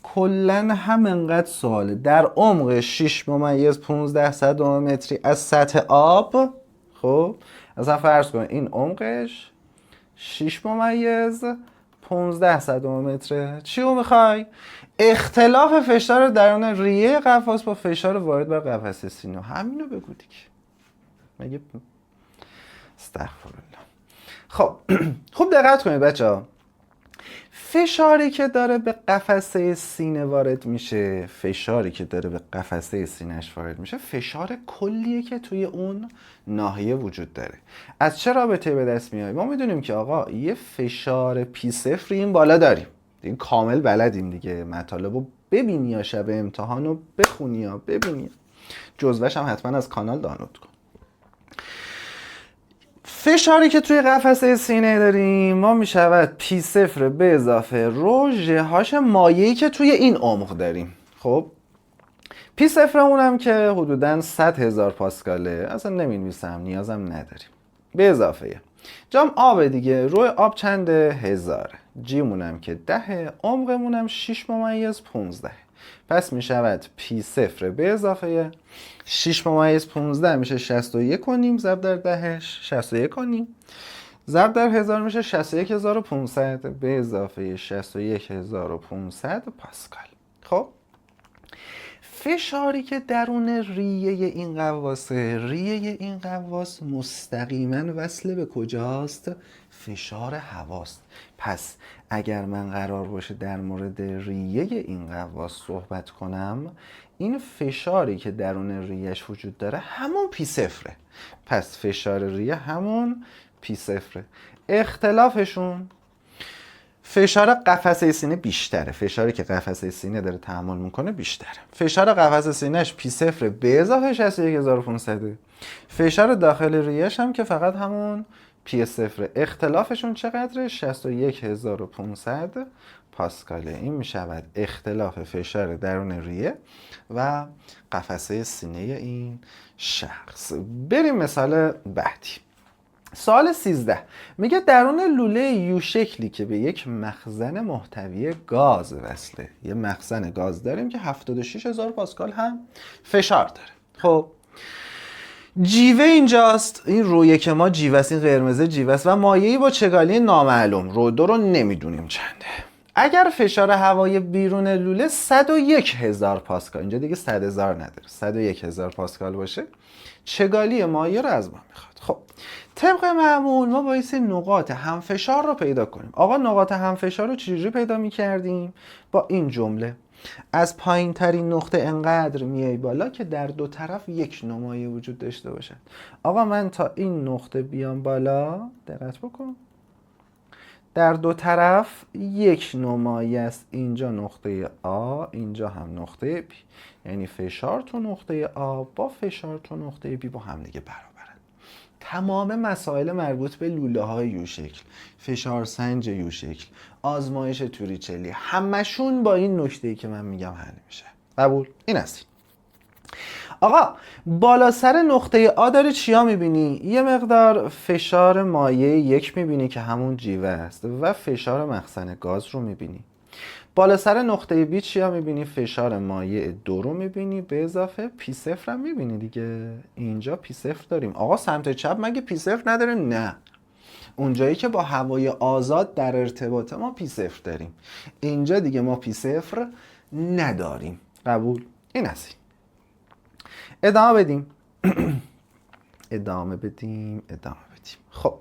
کلن همینقدر سواله. در عمق 6.15 متری از سطح آب. خب اصلا فرض کن این عمقش 6.15 متره. چی رو میخوای؟ اختلاف فشار درون ریه قفس با فشار وارد بر قفسه سینه. همینو بگو دیگه. مگه استغفرالله. خب خوب دقت کنید بچه‌ها. فشاری که داره به قفسه سینه وارد میشه، فشاری که داره به قفسه سینه‌اش وارد میشه، فشار کلیه که توی اون ناحیه وجود داره. از چه رابطه به دست میاد؟ ما میدونیم که آقا یه فشار P0 این بالا داریم دیگه، کامل بلدیم دیگه. مطالبو ببینی یا شب امتحان رو بخونی یا ببینی، جزوه‌ش هم حتما از کانال دانلود کن. فشاری که توی قفسه سینه داریم ما میشود P0 به اضافه رو هاش مایعی که توی این عمق داریم. خب P0 اونم که حدوداً 100,000 پاسکاله، اصلا نمی‌نویسم نیازم نداریم. به اضافه جام آب دیگه، روی آب چند هزار، جی مونم که 10، عمقمونم 6.15. پس می شود P0 به اضافه 6.15 میشه 61.5 ضرب در 10، 61.5 ضرب در 1000 میشه 61,500 به اضافه 61,500 پاسکال. خب فشاری که درون ریه این قواسه، ریه این قواس مستقیما وصل به کجاست؟ فشار هواست. پس اگر من قرار باشه در مورد ریه این قواس صحبت کنم، این فشاری که درون ریهش وجود داره همون پی صفره. پس فشار ریه همون پی صفره. اختلافشون فشار قفسه سینه بیشتره، فشاری که قفسه سینه داره تحمل میکنه بیشتره. فشار قفسه سینهش پی صفر به اضافه 61500. فشار داخل ریهش هم که فقط همون پی صفر. اختلافشون چقدره؟ 61500 پاسکاله. این میشود اختلاف فشار درون ریه و قفسه سینه این شخص. بریم مثال بعدی. سوال 13 میگه درون لوله یو شکلی که به یک مخزن محتوی گاز وصله. یه مخزن گاز داریم که 76000 پاسکال هم فشار داره. خب جیوه اینجاست، این رویه که ما جیوه است، این قرمزه جیوه است و مایعی با چگالی نامعلوم، رو دو رو نمیدونیم چنده. اگر فشار هوای بیرون لوله 101000 پاسکال، اینجا دیگه 100000 نداره، 101000 پاسکال باشه، چگالی مایع رو از ما میخواد. خب طبق معمول ما بایستی نقاط همفشار رو پیدا کنیم. آقا نقاط همفشار رو چجوری پیدا میکردیم؟ با این جمله: از پایین ترین نقطه انقدر میای بالا که در دو طرف یک نمایه وجود داشته باشد. آقا من تا این نقطه بیام بالا، دقت بکن، در دو طرف یک نمایه است. اینجا نقطه آ، اینجا هم نقطه بی. یعنی فشار تو نقطه آ با فشار تو نقطه بی با هم دیگه برابرن. تمام مسائل مربوط به لوله های یو شکل، فشار سنج یو شکل، آزمایش توریچلی، همشون با این نکته‌ای که من میگم حل میشه. قبول؟ این است. آقا بالا سر نقطه آ داری چیا میبینی؟ یه مقدار فشار مایع یک میبینی که همون جیوه است و فشار مخزن گاز رو میبینی. بالا سر نقطه بی چیا میبینی؟ فشار مایع دو رو میبینی به اضافه پی صفر هم میبینی دیگه. اینجا پی صفر داریم. آقا سمت چپ مگه پی صفر نداره؟ نه، اونجایی که با هوای آزاد در ارتباط ما پی صفر داریم. اینجا دیگه ما پی صفر نداریم. قبول؟ این است. ادامه بدیم. ادامه بدیم. خب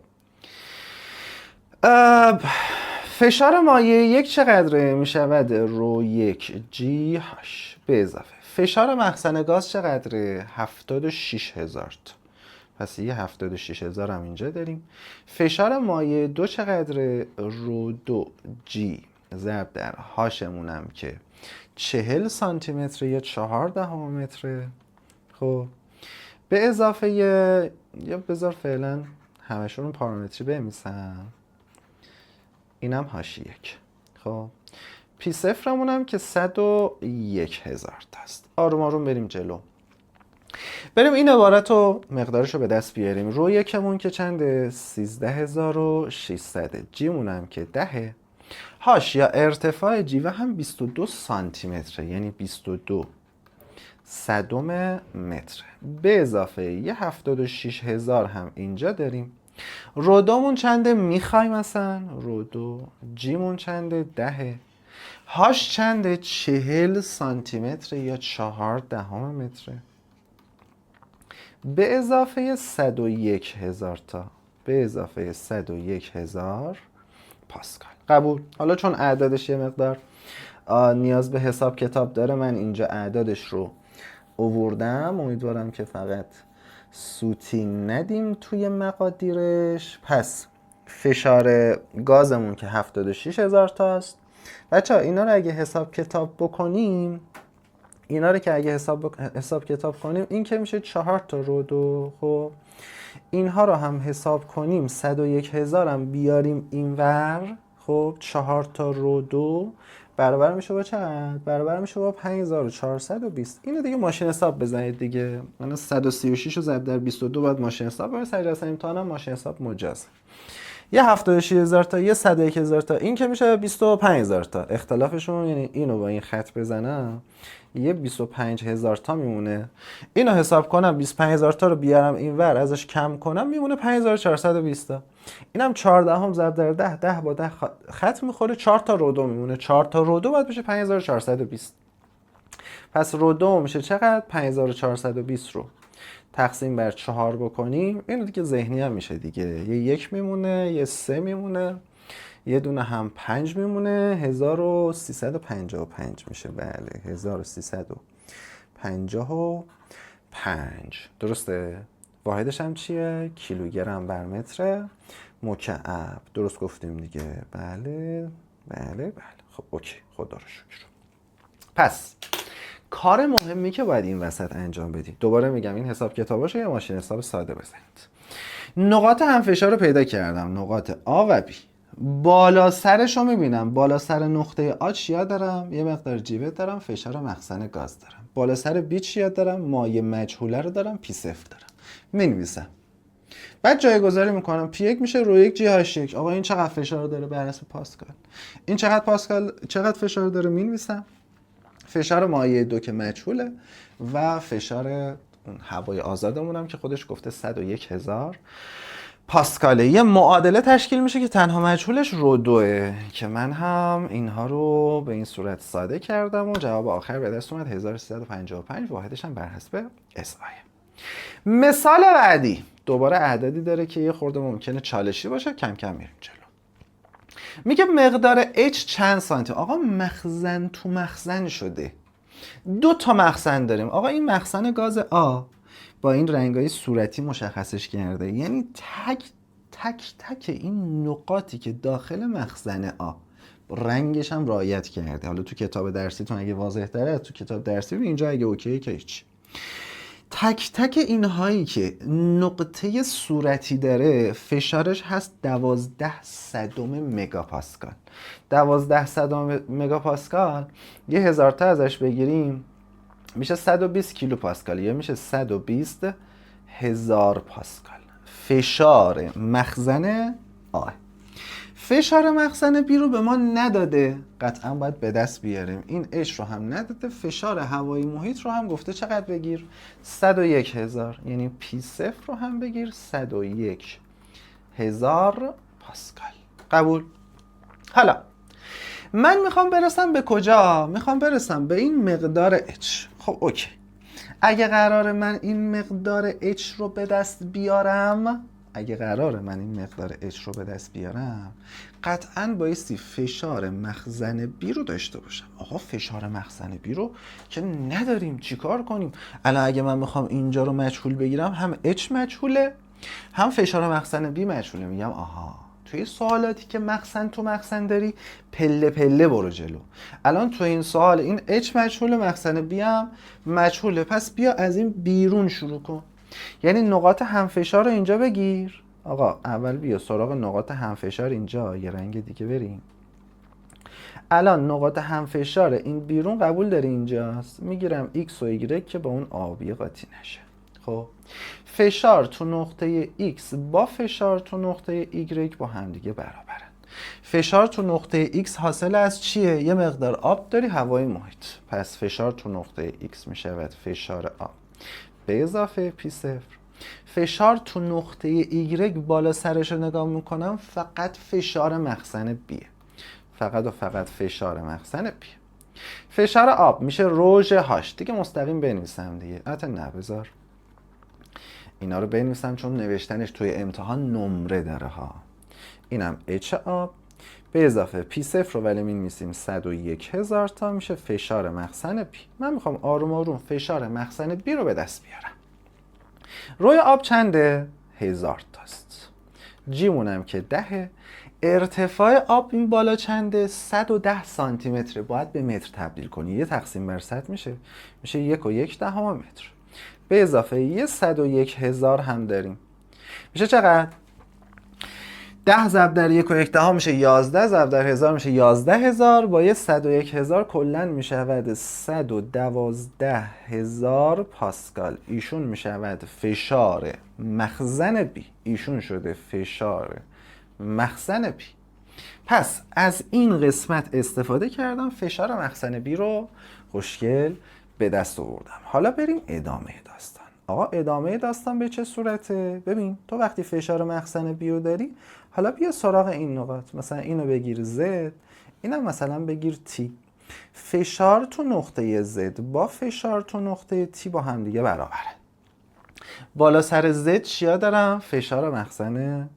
فشار مایع یک چقدره؟ می شود رو یک جی هاش به اضافه فشار مخزن گاز چقدره؟ 76000 تا. پس یه 76000 هم اینجا داریم. فشار مایع دو چقدره؟ رو دو جی ضرب در هاشمونم که 40 سانتی متر یا 14 متره. خب به اضافه یا بذار فعلا همشون رو پارامتری بمیسم، اینم هاش یک. خب پی صفرمون هم که 101000 تاست. آروم آروم بریم جلو. بریم این عبارت رو مقدارش رو به دست بیاریم. رو یکمون که چنده؟ 13600. جیمون هم که 10. هاش یا ارتفاع جیوه هم 22 سانتی متره، یعنی 22 صدم متر به اضافه یه 76000 هم اینجا داریم. رودامون چنده میخوایم مثلا؟ رودو جیمون چنده؟ 10. هاش چنده؟ 40 سانتی متر یا 14 متره به اضافه 101000 تا به اضافه 101000 پاسکال. قبول؟ حالا چون اعدادش یه مقدار نیاز به حساب کتاب داره، من اینجا اعدادش رو آوردم. امیدوارم که فقط سوتی ندیم توی مقادیرش. پس فشار گازمون که 76000 تاست. بچه ها اینا رو اگه حساب کتاب بکنیم، حساب کتاب کنیم، این که میشه 4 تا رودو. خب اینها رو هم حساب کنیم، 101000 هم بیاریم اینور. خب 4 تا رودو برابر میشه با چقدر؟ برابر میشه با 5420. اینو دیگه ماشین حساب بزنید دیگه. من 136 رو ضرب در 22 باید ماشین حساب بره. سریع امتحان هم ماشین حساب مجاز. یه 76000 تا یه 101000 تا، این که میشه 25000 تا. اختلافشون یعنی اینو با این خط بزنم یه 25000 تا میمونه. اینو حساب کنم 25000 تا رو بیارم اینور ازش کم کنم میمونه 5420 تا. اینم 14 هم ضرب در 10، 10 با 10 خط میخوره، 4 تا رودو میمونه. 4 تا رودو باید بشه 5420. پس رو 2 میشه چقدر؟ 5420 رو تقسیم بر 4 بکنیم، اینو دیگه ذهنی هم میشه دیگه، یه 1 میمونه، یه 3 میمونه، یه دونه هم 5 میمونه، 1355 میشه. بله 1355 درسته. واحدش هم چیه؟ کیلوگرم بر متر مکعب. درست گفتیم دیگه. بله بله بله. خب اوکی، خدا رو شکر. پس کار مهمی که باید این وسط انجام بدیم، دوباره میگم این حساب کتاباشو یه ماشین حساب ساده بزنید. نقاط همفشار رو پیدا کردم، نقاط آ و بی. بالا سرش رو میبینم، بالا سر نقطه آ چیا دارم؟ یه مقدار جیوه دارم، فشار مخزن گاز دارم. بالا سر بی چیا دارم؟ مایع مجهوله رو دارم، پی صفر دارم. مینویسم، بعد جایگذاری میکنم. پی 1 میشه رو 1 جی هاش 1. آقا این چقدر فشار داره بر اساس پاسکال؟ این چقدر فشار داره مینویسم. فشار مایع 2 که مجهوله و فشار اون هوای آزادمون هم که خودش گفته 101,000 پاسکاله. یه معادله تشکیل میشه که تنها مجهولش رو 2 که من هم اینها رو به این صورت ساده کردم و جواب آخر به دست اومد 1355. واحدش هم بر حسب اس آی. مثال بعدی دوباره اعدادی داره که یه خورده ممکنه چالشی باشه، کم کم میریم جلو. میگه مقدار H چند سانتی. آقا مخزن تو مخزن شده، 2 تا مخزن داریم. آقا این مخزن گاز آ با این رنگای صورتی مشخصش کرده، یعنی تک این نقاطی که داخل مخزن آ رنگش هم رعایت کرده. حالا تو کتاب درسیتون اگه واضح تره، تو کتاب درسی اینجا اگه اوکی که هیچ. تک اینهایی که نقطه صورتی داره فشارش هست 12 صدم مگاپاسکال. 12 صدم مگاپاسکال یه هزار تا ازش بگیریم میشه 120 کیلو پاسکال، یا میشه 120 هزار پاسکال. فشار مخزن آ. فشار مخزن بی رو به ما نداده، قطعا باید به دست بیاریم. این اش رو هم نداده. فشار هوایی محیط رو هم گفته چقدر بگیر؟ 101,000. یعنی پی صفر رو هم بگیر 101,000 پاسکال. قبول؟ حالا من میخوام برسم به کجا؟ میخوام برسم به این مقدار H. خب اوکی، اگه قرار من این مقدار H رو به دست بیارم، قطعاً بایستی فشار مخزن بی رو داشته باشم. آقا فشار مخزن بی رو که نداریم، چیکار کنیم؟ الان اگه من میخوام اینجا رو مجهول بگیرم، هم H مجهوله هم فشار مخزن بی مجهوله. میگم آها، توی سوالاتی که مخزن تو مخزن داری پله پله برو جلو. الان تو این سوال این H مجهوله، مخزن B هم مجهوله، پس بیا از این بیرون شروع کن. یعنی نقاط همفشار رو اینجا بگیر. آقا اول بیا سراغ نقاط همفشار اینجا، یه رنگ دیگه بریم. الان نقاط همفشار این بیرون قبول داری اینجاست، میگیرم X و Y که با اون آبی قاطی نشه. خب فشار تو نقطه X با فشار تو نقطه Y با همدیگه برابرن. فشار تو نقطه X حاصل از چیه؟ یه مقدار آب داری، هوای محیط. پس فشار تو نقطه X میشود فشار آب به اضافه پی صفر. فشار تو نقطه Y بالا سرش رو نگاه میکنم، فقط فشار مخزن بیه، فقط و فقط فشار مخزن بیه. فشار آب میشه روژ هاش. دیگه مستقیم بنویسم دیگه، البته نه بذار اینا رو بنویسم چون نوشتنش توی امتحان نمره داره ها. اینم H آب به اضافه پی صفر رو ولی می‌نویسیم 101,000 تا میشه فشار مخزن بی. من میخوام آروم آروم فشار مخزن بی رو به دست بیارم. روی آب چنده؟ 1000 تاست. جیمونم که 10. ارتفاع آب این بالا چنده؟ 110 سانتی متره. باید به متر تبدیل کنی. یه تقسیم بر 100 میشه 1.1 متر. به اضافه یه 101,000 هم داریم. میشه چقدر؟ 10 ضرب در 1.1 میشه 11، ضرب در 1000 میشه 11,000. با یه 101,000 کلن میشود 112,000 پاسکال. ایشون میشود فشار مخزن بی. ایشون شده فشار مخزن بی. پس از این قسمت استفاده کردم، فشار مخزن بی رو خوشگل به دست آوردم. حالا بریم ادامه داستان. آقا ادامه داستان به چه صورته؟ ببین تو وقتی فشار مخزن بیو داری، حالا بیا سراغ این نقاط. مثلا اینو بگیر Z، اینم مثلا بگیر T. فشار تو نقطه Z با فشار تو نقطه T با هم دیگه برابره. بالا سر Z چیا دارم؟ فشار مخزن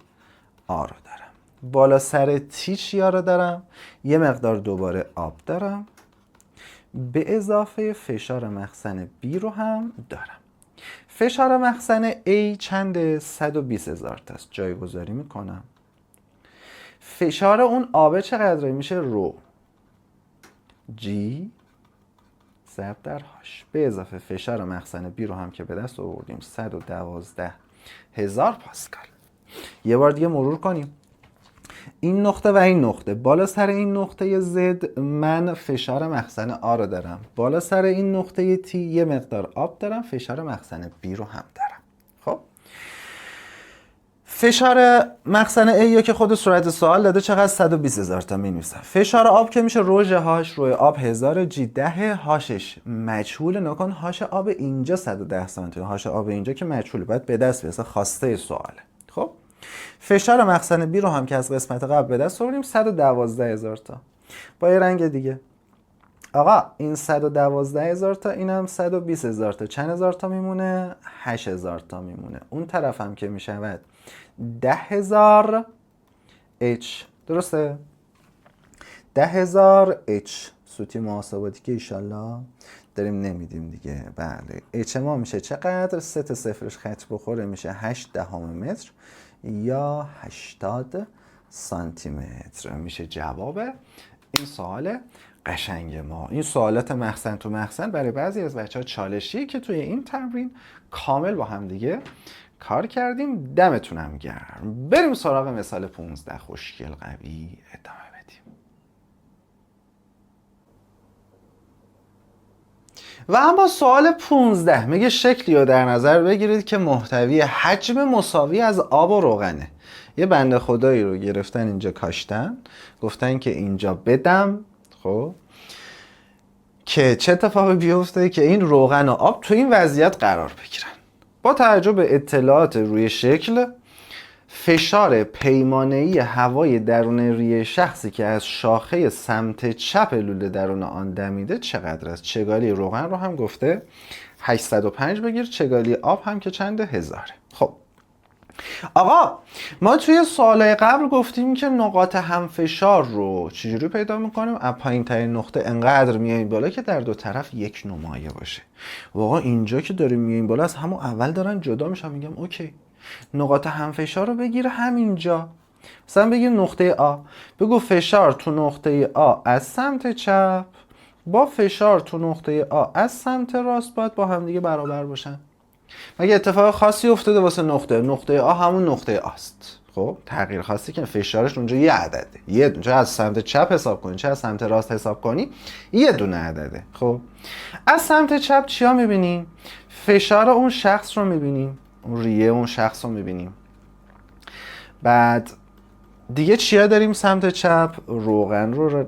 A رو دارم. بالا سر T چیا رو دارم؟ یه مقدار دوباره آب دارم به اضافه فشار مخزن B رو هم دارم. فشار مخزن A چنده؟ 120,000 تاست. جایگذاری میکنم. فشار اون آبه چقدره؟ میشه رو G ضرب در H به اضافه فشار مخزن B رو هم که به دست آوردیم 112,000 پاسکال. یه بار دیگه مرور کنیم. این نقطه و این نقطه، بالا سر این نقطه Z من فشار مخزن A رو دارم، بالا سر این نقطه T یه مقدار آب دارم، فشار مخزن B رو هم دارم. خب فشار مخزن A یا که خود صورت سوال داده چقدر؟ 120,000 تا می‌نویسم. فشار آب که میشه رو هاش، روی آب 1000 جی 10 هاشش مجهول. نکن هاش آب اینجا 110 سانتی، هاش آب اینجا که مجهوله، باید به دست بیاد، خواسته سواله. خب فشار مخزن B رو هم که از قسمت قبل به دست آوردیم 112,000 تا. با یه رنگ دیگه آقا این 112,000 تا، اینم 120,000 تا، چند هزار تا میمونه؟ 8,000 تا میمونه. اون طرف هم که میشود 10,000 H، درسته؟ 10,000 H سوتی محاسباتی که ایشالله داریم نمیدیم دیگه. بله H ما میشه چقدر؟ 3 تا صفرش خط بخوره میشه 8 دهم متر یا 80 سانتی متر میشه جواب این سوال قشنگ ما. این سوالات مخزن تو مخزن برای بعضی از بچه‌ها چالشیه که توی این تمرین کامل با هم دیگه کار کردیم. دمتونم گرم. بریم سراغ مثال 15 خوشگل قوی ادامه بدیم. و اما سوال 15 میگه شکلی رو در نظر بگیرید که محتوی حجم مساوی از آب و روغنه. یه بنده خدایی رو گرفتن اینجا کاشتن، گفتن که اینجا بدم، خب که چه اتفاقی بیفته که این روغن و آب تو این وضعیت قرار بگیرن. با توجه به اطلاعات روی شکل، فشار پیمانه‌ای هوای درون ریه شخصی که از شاخه سمت چپ لوله درون آن دمیده چقدر است؟ چگالی روغن رو هم گفته 805 بگیر، چگالی آب هم که چنده؟ 1000. خب آقا ما توی سوالای قبل گفتیم که نقاط همفشار رو چجوری پیدا میکنیم؟ از پایین ترین نقطه انقدر میاییم بالا که در دو طرف یک نمایه باشه. واقعا اینجا که داریم میاییم بالا از همون اول دارن جدا میشن. میگم اوکی نقاط همفشار رو بگیر همینجا، مثلا بگیر نقطه آ، بگو فشار تو نقطه آ از سمت چپ با فشار تو نقطه آ از سمت راست باید با هم دیگه برابر باشن. مگه اتفاق خاصی افتاده واسه نقطه آ؟ همون نقطه آست. خب تغییر خاصی که فشارش اونجا یه عدده، یه دونه، چه از سمت چپ حساب کنی چه از سمت راست حساب کنی یه دونه عدده. خب از سمت چپ چیا میبینیم؟ فشار اون شخص رو میبینیم، اون ریه اون شخص رو میبینیم. بعد دیگه چیا داریم سمت چپ؟ روغن رو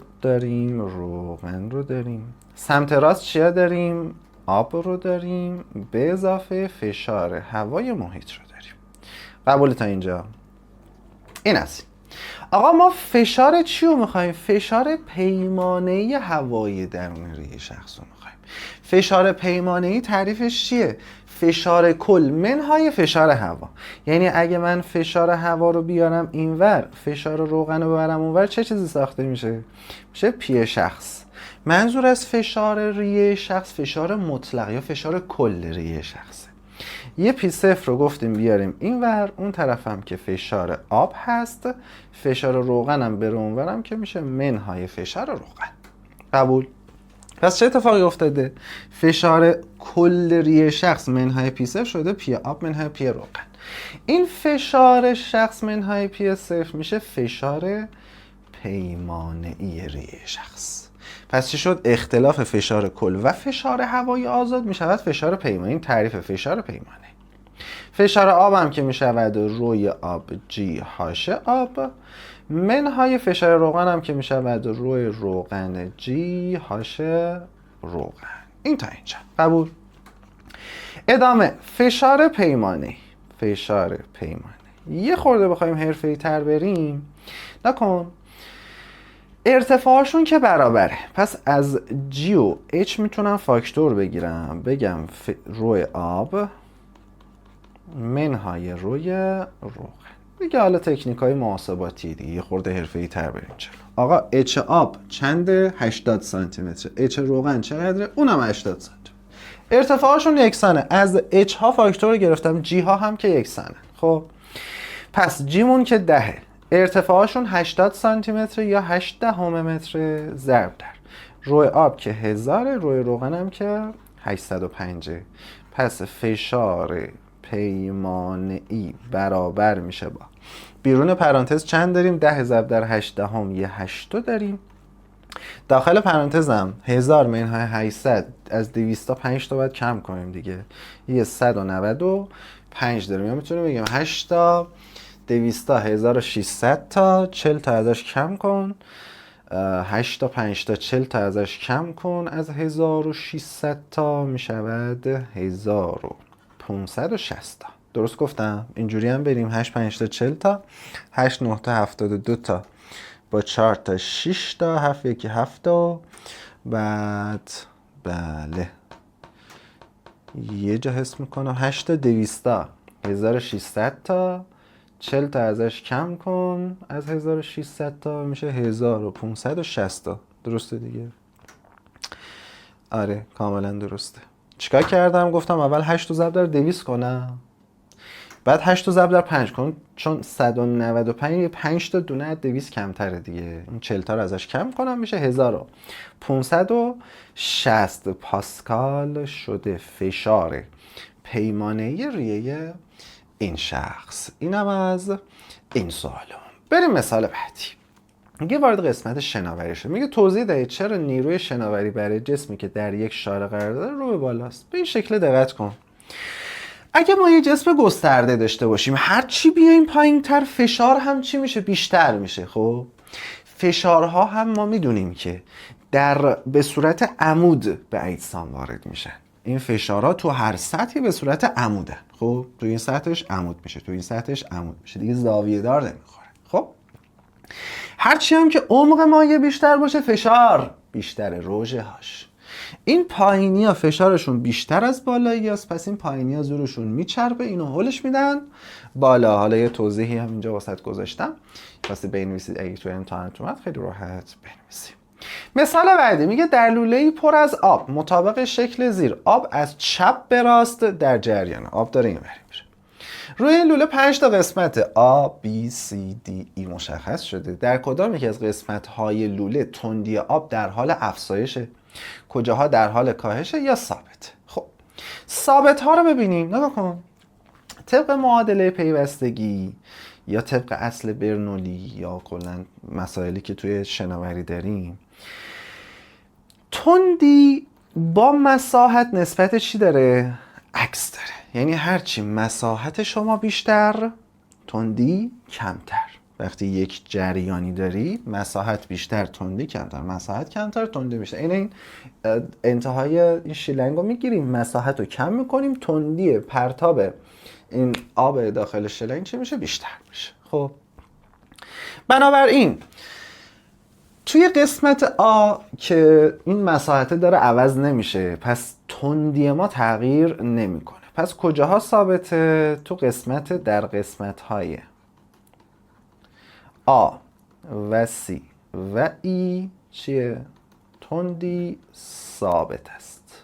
داریم. سمت راست چیا داریم؟ آب رو داریم به اضافه فشار هوای محیط رو داریم. قبول تا اینجا؟ این است. آقا ما فشار چی رو میخوایم؟ فشار پیمانه‌ای هوای درون ریه شخص رو میخوایم. فشار پیمانه‌ای تعریفش چیه؟ فشار کل منهای فشار هوا. یعنی اگه من فشار هوا رو بیارم اینور، فشار روغن رو ببرم اونور، چه چیزی ساخته میشه؟ میشه پی شخص. منظور از فشار ریه شخص فشار مطلق یا فشار کل ریه شخصه. یه پی صفر رو گفتیم بیاریم اینور، اون طرفم که فشار آب هست، فشار روغنم بره اونورم که میشه منهای فشار روغن. قبول؟ پس چه اتفاقی افتاده؟ فشار کل ریه شخص منهای پی صفر شده پی آب منهای پی روغن. این فشار شخص منهای پی صفر میشه فشار پیمانه‌ای ریه شخص. پس چی شد؟ اختلاف فشار کل و فشار هوای آزاد میشود فشار پیمانه. این تعریف فشار پیمانه. فشار آب هم که میشود روی آب جی هاش آب منهای فشار روغن هم که میشود روی روغن جی هاش روغن. این تا اینجا قبول؟ ادامه. فشار پیمانه. یه خورده بخوایم حرفه‌ای تر بریم، نکن ارتفاعشون که برابره، پس از G و H میتونم فاکتور بگیرم، بگم روی آب منهای روی روغن. دیگه حالا تکنیک های محاسباتی دیگه یه خورده حرفه‌ای تر بریم جلو. آقا H آب چنده؟ 80 سانتی متر. H روغن چقدره؟ اونم 80 سانتی متر. ارتفاعشون یکسانه. از H ها فاکتور گرفتم، G ها هم که یکسانه. خب پس G مون که 10، ارتفاعشون 80 سانتی متر یا 8 دهم متر ضرب در روی آب که 1000، روی روغن هم که 805. پس فشار پیمانه‌ای برابر میشه با بیرون پرانتز چند داریم؟ 10 ضرب در 8 دهم یه 8 داریم. داخل پرانتزم 1000 منهای 800 از 205 تا باید کم کنیم دیگه، یه 195 داریم، یا میتونیم بگیم 8 تا 200 تا 1600 تا 40 تا ازش کم کن، 8 تا 5 تا 40 تا ازش کم کن، از 1600 تا میشود 1560 تا. درست گفتم؟ اینجوری هم بریم 8 5 تا 40 تا 8 9 تا 72 تا با 4 تا 6 تا 7 1 7 تا. بعد بله یه جا حس میکنم 8 تا 200 تا 1600 تا 40 تا ازش کم کن، از 1600 تا میشه 1560 تا. درسته دیگه؟ آره کاملا درسته. چیکار کردم؟ گفتم اول 8 رو ضرب در 200 کنم، بعد 8 رو ضرب در 5 کن، چون 195 5 تا دونه از 200 کمتره دیگه، اون 40 تا رو ازش کم کنم میشه 1560 پاسکال شده فشار پیمانه‌ای ریه این شخص. اینم از این سوالم. بریم مثال بعدی. میگه وارد قسمت شناوری شد. میگه توضیح دهید چرا نیروی شناوری برای جسمی که در یک شاره قرار داره رو به بالاست. به این شکل دقت کن. اگه ما یه جسم گسترده داشته باشیم، هر چی بیایم پایین تر فشار هم چی میشه؟ بیشتر میشه. خب فشارها هم ما میدونیم که به صورت عمود به اجسام وارد میشن. این فشارها تو هر سطحی به صورت عمودن. خب تو این سطحش عمود میشه، تو این سطحش عمود میشه، دیگه زاویه دار نمیخوره. خب هرچی هم که عمق مایع بیشتر باشه فشار بیشتره، روژه هاش. این پایینی ها فشارشون بیشتر از بالایی هست، پس این پایینی ها زورشون میچربه، اینو هلش میدن بالا. حالا یه توضیحی هم اینجا واسط گذاشتم، واسه بنویسید اگه توی امتحانتون اومد خیلی راحت بنویسید. مثال بعدی میگه در لوله‌ای پر از آب مطابق شکل زیر، آب از چپ به راست در جریان، آب داره این میشه. روی این لوله 5 تا قسمت A, B, C, D, E مشخص شده. در کدام یکی از قسمت‌های لوله تندی آب در حال افزایشه؟ کجاها در حال کاهشه یا ثابت؟ خب ثابت ها رو ببینیم. نگاه کن. طبق معادله پیوستگی یا طبق اصل برنولی یا کلا مسائلی که توی شناوری داریم، تندی با مساحت نسبت چی داره؟ عکس داره. یعنی هرچی مساحت شما بیشتر تندی کمتر. وقتی یک جریانی داری مساحت بیشتر تندی کمتر، مساحت کمتر تندی بیشتر. این انتهای این شیلنگ رو میگیریم، مساحت رو کم میکنیم، تندی پرتاب این آب داخل شیلنگ چه میشه؟ بیشتر میشه. خب بنابراین توی قسمت A که این مساحت داره عوض نمیشه، پس تندی ما تغییر نمیکنه. پس کجاها ثابته؟ تو در قسمت های A و C و E چیه؟ تندی ثابت است.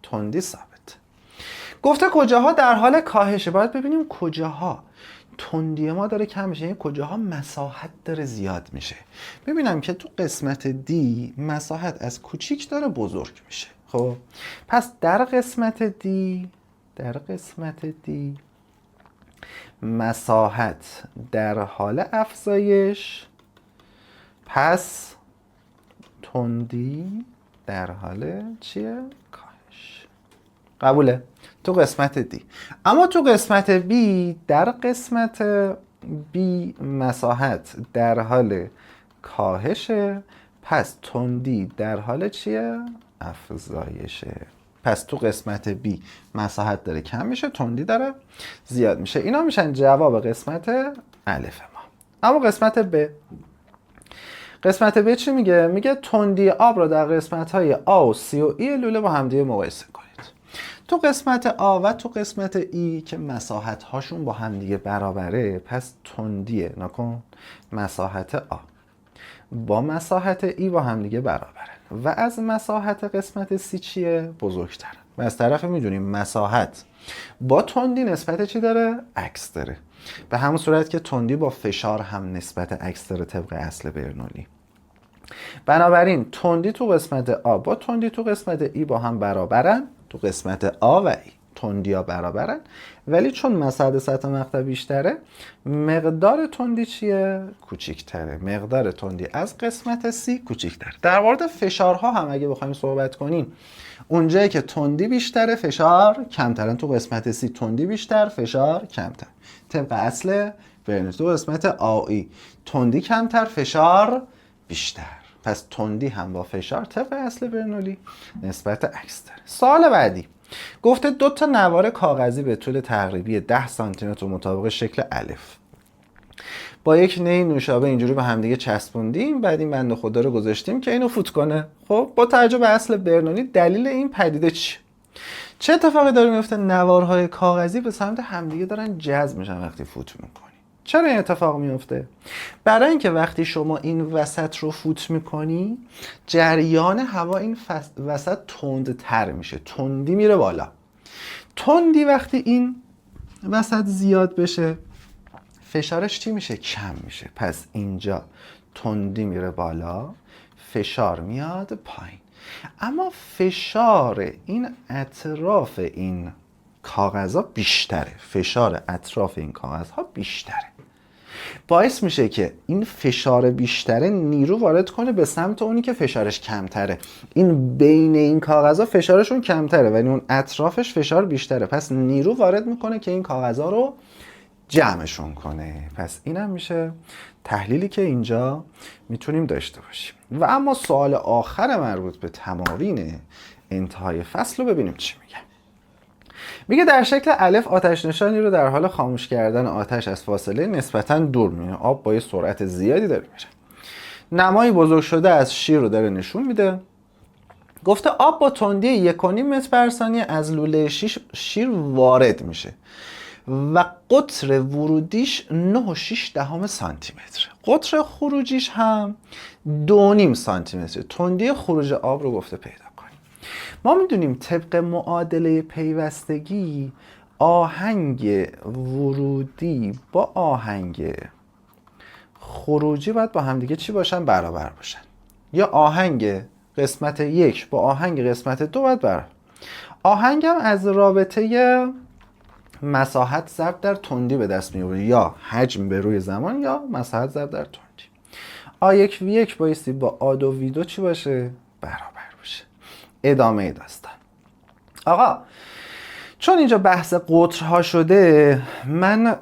تندی ثابت. گفته کجاها در حال کاهشه. باید ببینیم کجاها تندی ما داره کم میشه، یعنی کجاها مساحت داره زیاد میشه. ببینم که تو قسمت D مساحت از کوچیک داره بزرگ میشه. خب پس در قسمت D مساحت در حال افزایش، پس تندی در حال چیه؟ کاهش. قبوله؟ تو قسمت D. اما تو قسمت B، در قسمت B مساحت در حال کاهشه، پس تندی در حال چیه؟ افزایشه. پس تو قسمت B مساحت داره کم میشه، تندی داره زیاد میشه. اینا میشن جواب قسمت الف ما. اما قسمت ب، قسمت ب چی میگه؟ میگه تندی آب را در قسمت های آ و سی و ای لوله با همدیگه مقایسه کنید. تو قسمت آ و تو قسمت ای که مساحت هاشون با همدیگه برابره، پس تندیه نکن مساحت آ با مساحت ای با همدیگه برابره و از مساحت قسمت سی چیه؟ بزرگتره. و از طرف میدونیم مساحت با تندی نسبت چی داره؟ عکس داره. به همون صورت که تندی با فشار هم نسبت عکس داره طبق اصل برنولی. بنابراین تندی تو قسمت آ با تندی تو قسمت ای با هم برابرن. تو قسمت آ و ای تندی ها برابرن، ولی چون مساحت سطح مقطع بیشتره مقدار تندی چیه؟ کوچیک‌تره. مقدار تندی از قسمت سی کوچیک‌تره. در مورد فشارها هم اگه بخوایم صحبت کنیم، اونجایی که تندی بیشتره فشار کمتره. تو قسمت سی تندی بیشتر فشار کمتر طبق اصل برنولی. تو قسمت آی تندی کمتر فشار بیشتر، پس تندی هم با فشار طبق اصل برنولی نسبت عکس داره. سوال بعدی گفته 2 تا نوار کاغذی به طول تقریبی 10 سانتی متر مطابق شکل الف با یک نی نوشابه اینجوری به همدیگه چسبوندیم، بعد این بنده خدا رو گذاشتیم که اینو فوت کنه. خب با توجه به اصل برنولی دلیل این پدیده چیه؟ چه اتفاقی داره میفته؟ نوارهای کاغذی به سمت همدیگه دارن جذب میشن وقتی فوت میکنی. چرا این اتفاق میفته؟ برای اینکه وقتی شما این وسط رو فوت میکنی جریان هوا این وسط تندتر میشه، تندی میره بالا. تندی وقتی این وسط زیاد بشه فشارش چی میشه؟ کم میشه. پس اینجا تندی میره بالا، فشار میاد پایین. اما فشار این اطراف این کاغذها بیشتره. فشار اطراف این کاغذها بیشتره. باعث میشه که این فشار بیشتره نیرو وارد کنه به سمت اونی که فشارش کمتره. این بین این کاغذها فشارشون کمتره ولی اون اطرافش فشار بیشتره. پس نیرو وارد میکنه که این کاغذها رو جمعشون کنه. پس اینم میشه تحلیلی که اینجا میتونیم داشته باشیم. و اما سوال آخر مربوط به تمارین انتهای فصل رو ببینیم چی میگه. میگه در شکل الف آتش نشانی رو در حال خاموش کردن آتش از فاصله نسبتاً دور میبینه. آب با یه سرعت زیادی داره میره. نمایی بزرگ شده از شیر رو داره نشون میده. گفته آب با تندی 1.5 متر بر ثانیه از لوله شیر وارد میشه و قطر ورودیش 9.6 سانتی متر. قطر خروجیش هم 2.5 سانتی متر. تندی خروج آب رو گفته پیدا کنیم. ما میدونیم طبق معادله پیوستگی آهنگ ورودی با آهنگ خروجی باید با همدیگه چی باشن؟ برابر باشن. یا آهنگ قسمت 1 با آهنگ قسمت 2 باید برابر. آهنگم از رابطه مساحت ضرب در تندی به دست میاره، یا حجم به روی زمان یا مساحت ضرب در تندی. A1 V1 بایستی با A2 V2 چی باشه؟ برابر باشه. ادامه داستان. آقا چون اینجا بحث قطرها شده من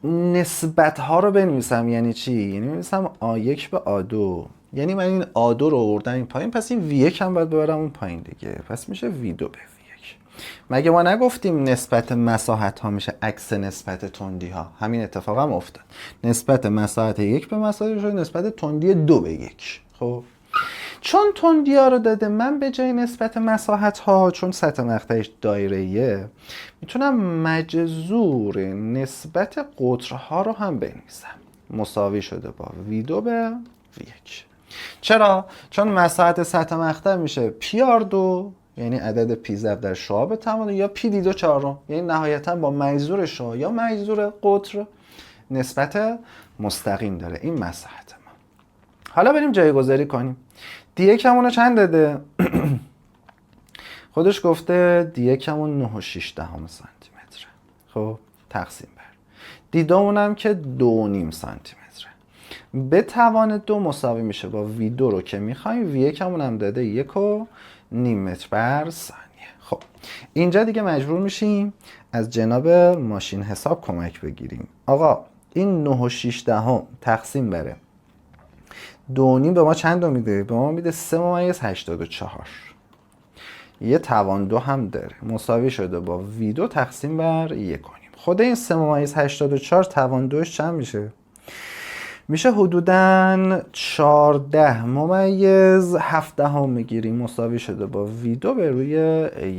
نسبت ها رو بنویسم. یعنی چی؟ یعنی بنویسم A1 به A2. یعنی من این A2 رو آوردم این پایین، پس این V1 هم باید ببرم اون پایین دیگه. پس میشه V2 به مگه ما نگفتیم نسبت مساحت ها میشه عکس نسبت تندی ها؟ همین اتفاق هم افتاد. نسبت مساحت 1 به مساحت شد نسبت تندی 2 به 1. خب چون تندی ها رو داده من به جای نسبت مساحت ها، چون سطح مقطعش دایره‌ایه، میتونم مجذور نسبت قطرها رو هم بنویسم. مساوی شده با V2 به V1. چرا؟ چون مساحت سطح مقطع میشه PR2 یعنی عدد پی ضرب در شعاع تمام، یا پی دی 2 چهارم یعنی نهایتا با مجذور شعاع یا مجذور قطر نسبت مستقیم داره این مساحت ما. حالا بریم جایگذاری کنیم. دی کمون چند داده؟ خودش گفته دی کمون 9.6 سانتی متر. خب تقسیم بر دی دومون هم که 2.5 سانتی متر. به توان 2 مساوی میشه با وی 2 رو که میخوایم. وی کمون هم داده 1.5 متر بر ثانیه. خب اینجا دیگه مجبور میشیم از جناب ماشین حساب کمک بگیریم. آقا این 9.6 تقسیم بره 2.5 به ما چند رو میده؟ به ما میده 3.84. یه توان 2 هم داره مساوی شده با وی 2 تقسیم بر 1.5. خود این 3.84 توان 2ش چند میشه؟ میشه حدوداً 14.7 میگیریم مساوی شده با V2 به روی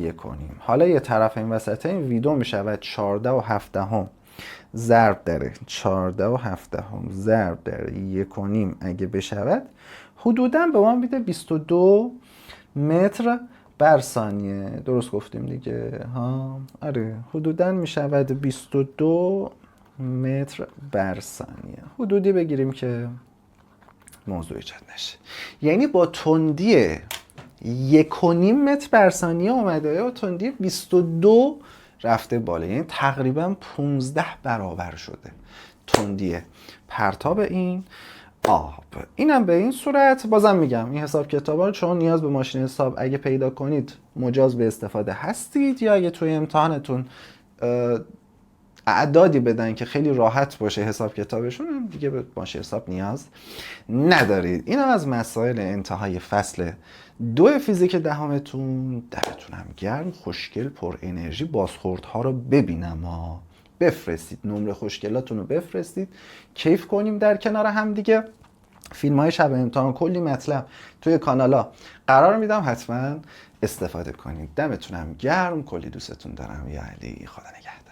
1 کنیم. حالا یه طرف این وسط این V2 میشود 14.7 ضرب در 14.7 ضرب در 1 کنیم اگه بشود حدوداً به ما میده 22 متر بر ثانیه. درست گفتیم دیگه ها؟ آره حدوداً میشود 22 متر بر ثانیه. حدودی بگیریم که موضوع ایجاد نشه. یعنی با تندی 1.5 متر بر ثانیه اومده یا تندی 22 رفته بالا، یعنی تقریبا 15 برابر شده تندی پرتاب این آب. اینم به این صورت. بازم میگم این حساب کتابا چون نیاز به ماشین حساب اگه پیدا کنید مجاز به استفاده هستید، یا اگه توی امتحانتون اعدادی بدن که خیلی راحت باشه حساب کتابشون، دیگه به ماشین حساب نیاز ندارید. اینم از مسائل انتهای فصل 2 فیزیک دهمتون. دمتونم گرم، خوشگل، پر انرژی. بازخوردها رو ببینم بفرستید، نمره خوشگلاتون رو بفرستید، کیف کنیم در کنار هم دیگه. فیلم های شب امتحان کلی مطلب توی کانالا قرار میدم، حتما استفاده کنید. دمتونم گرم، کلی دوستتون دارم. یا علی، خدا نگهدار.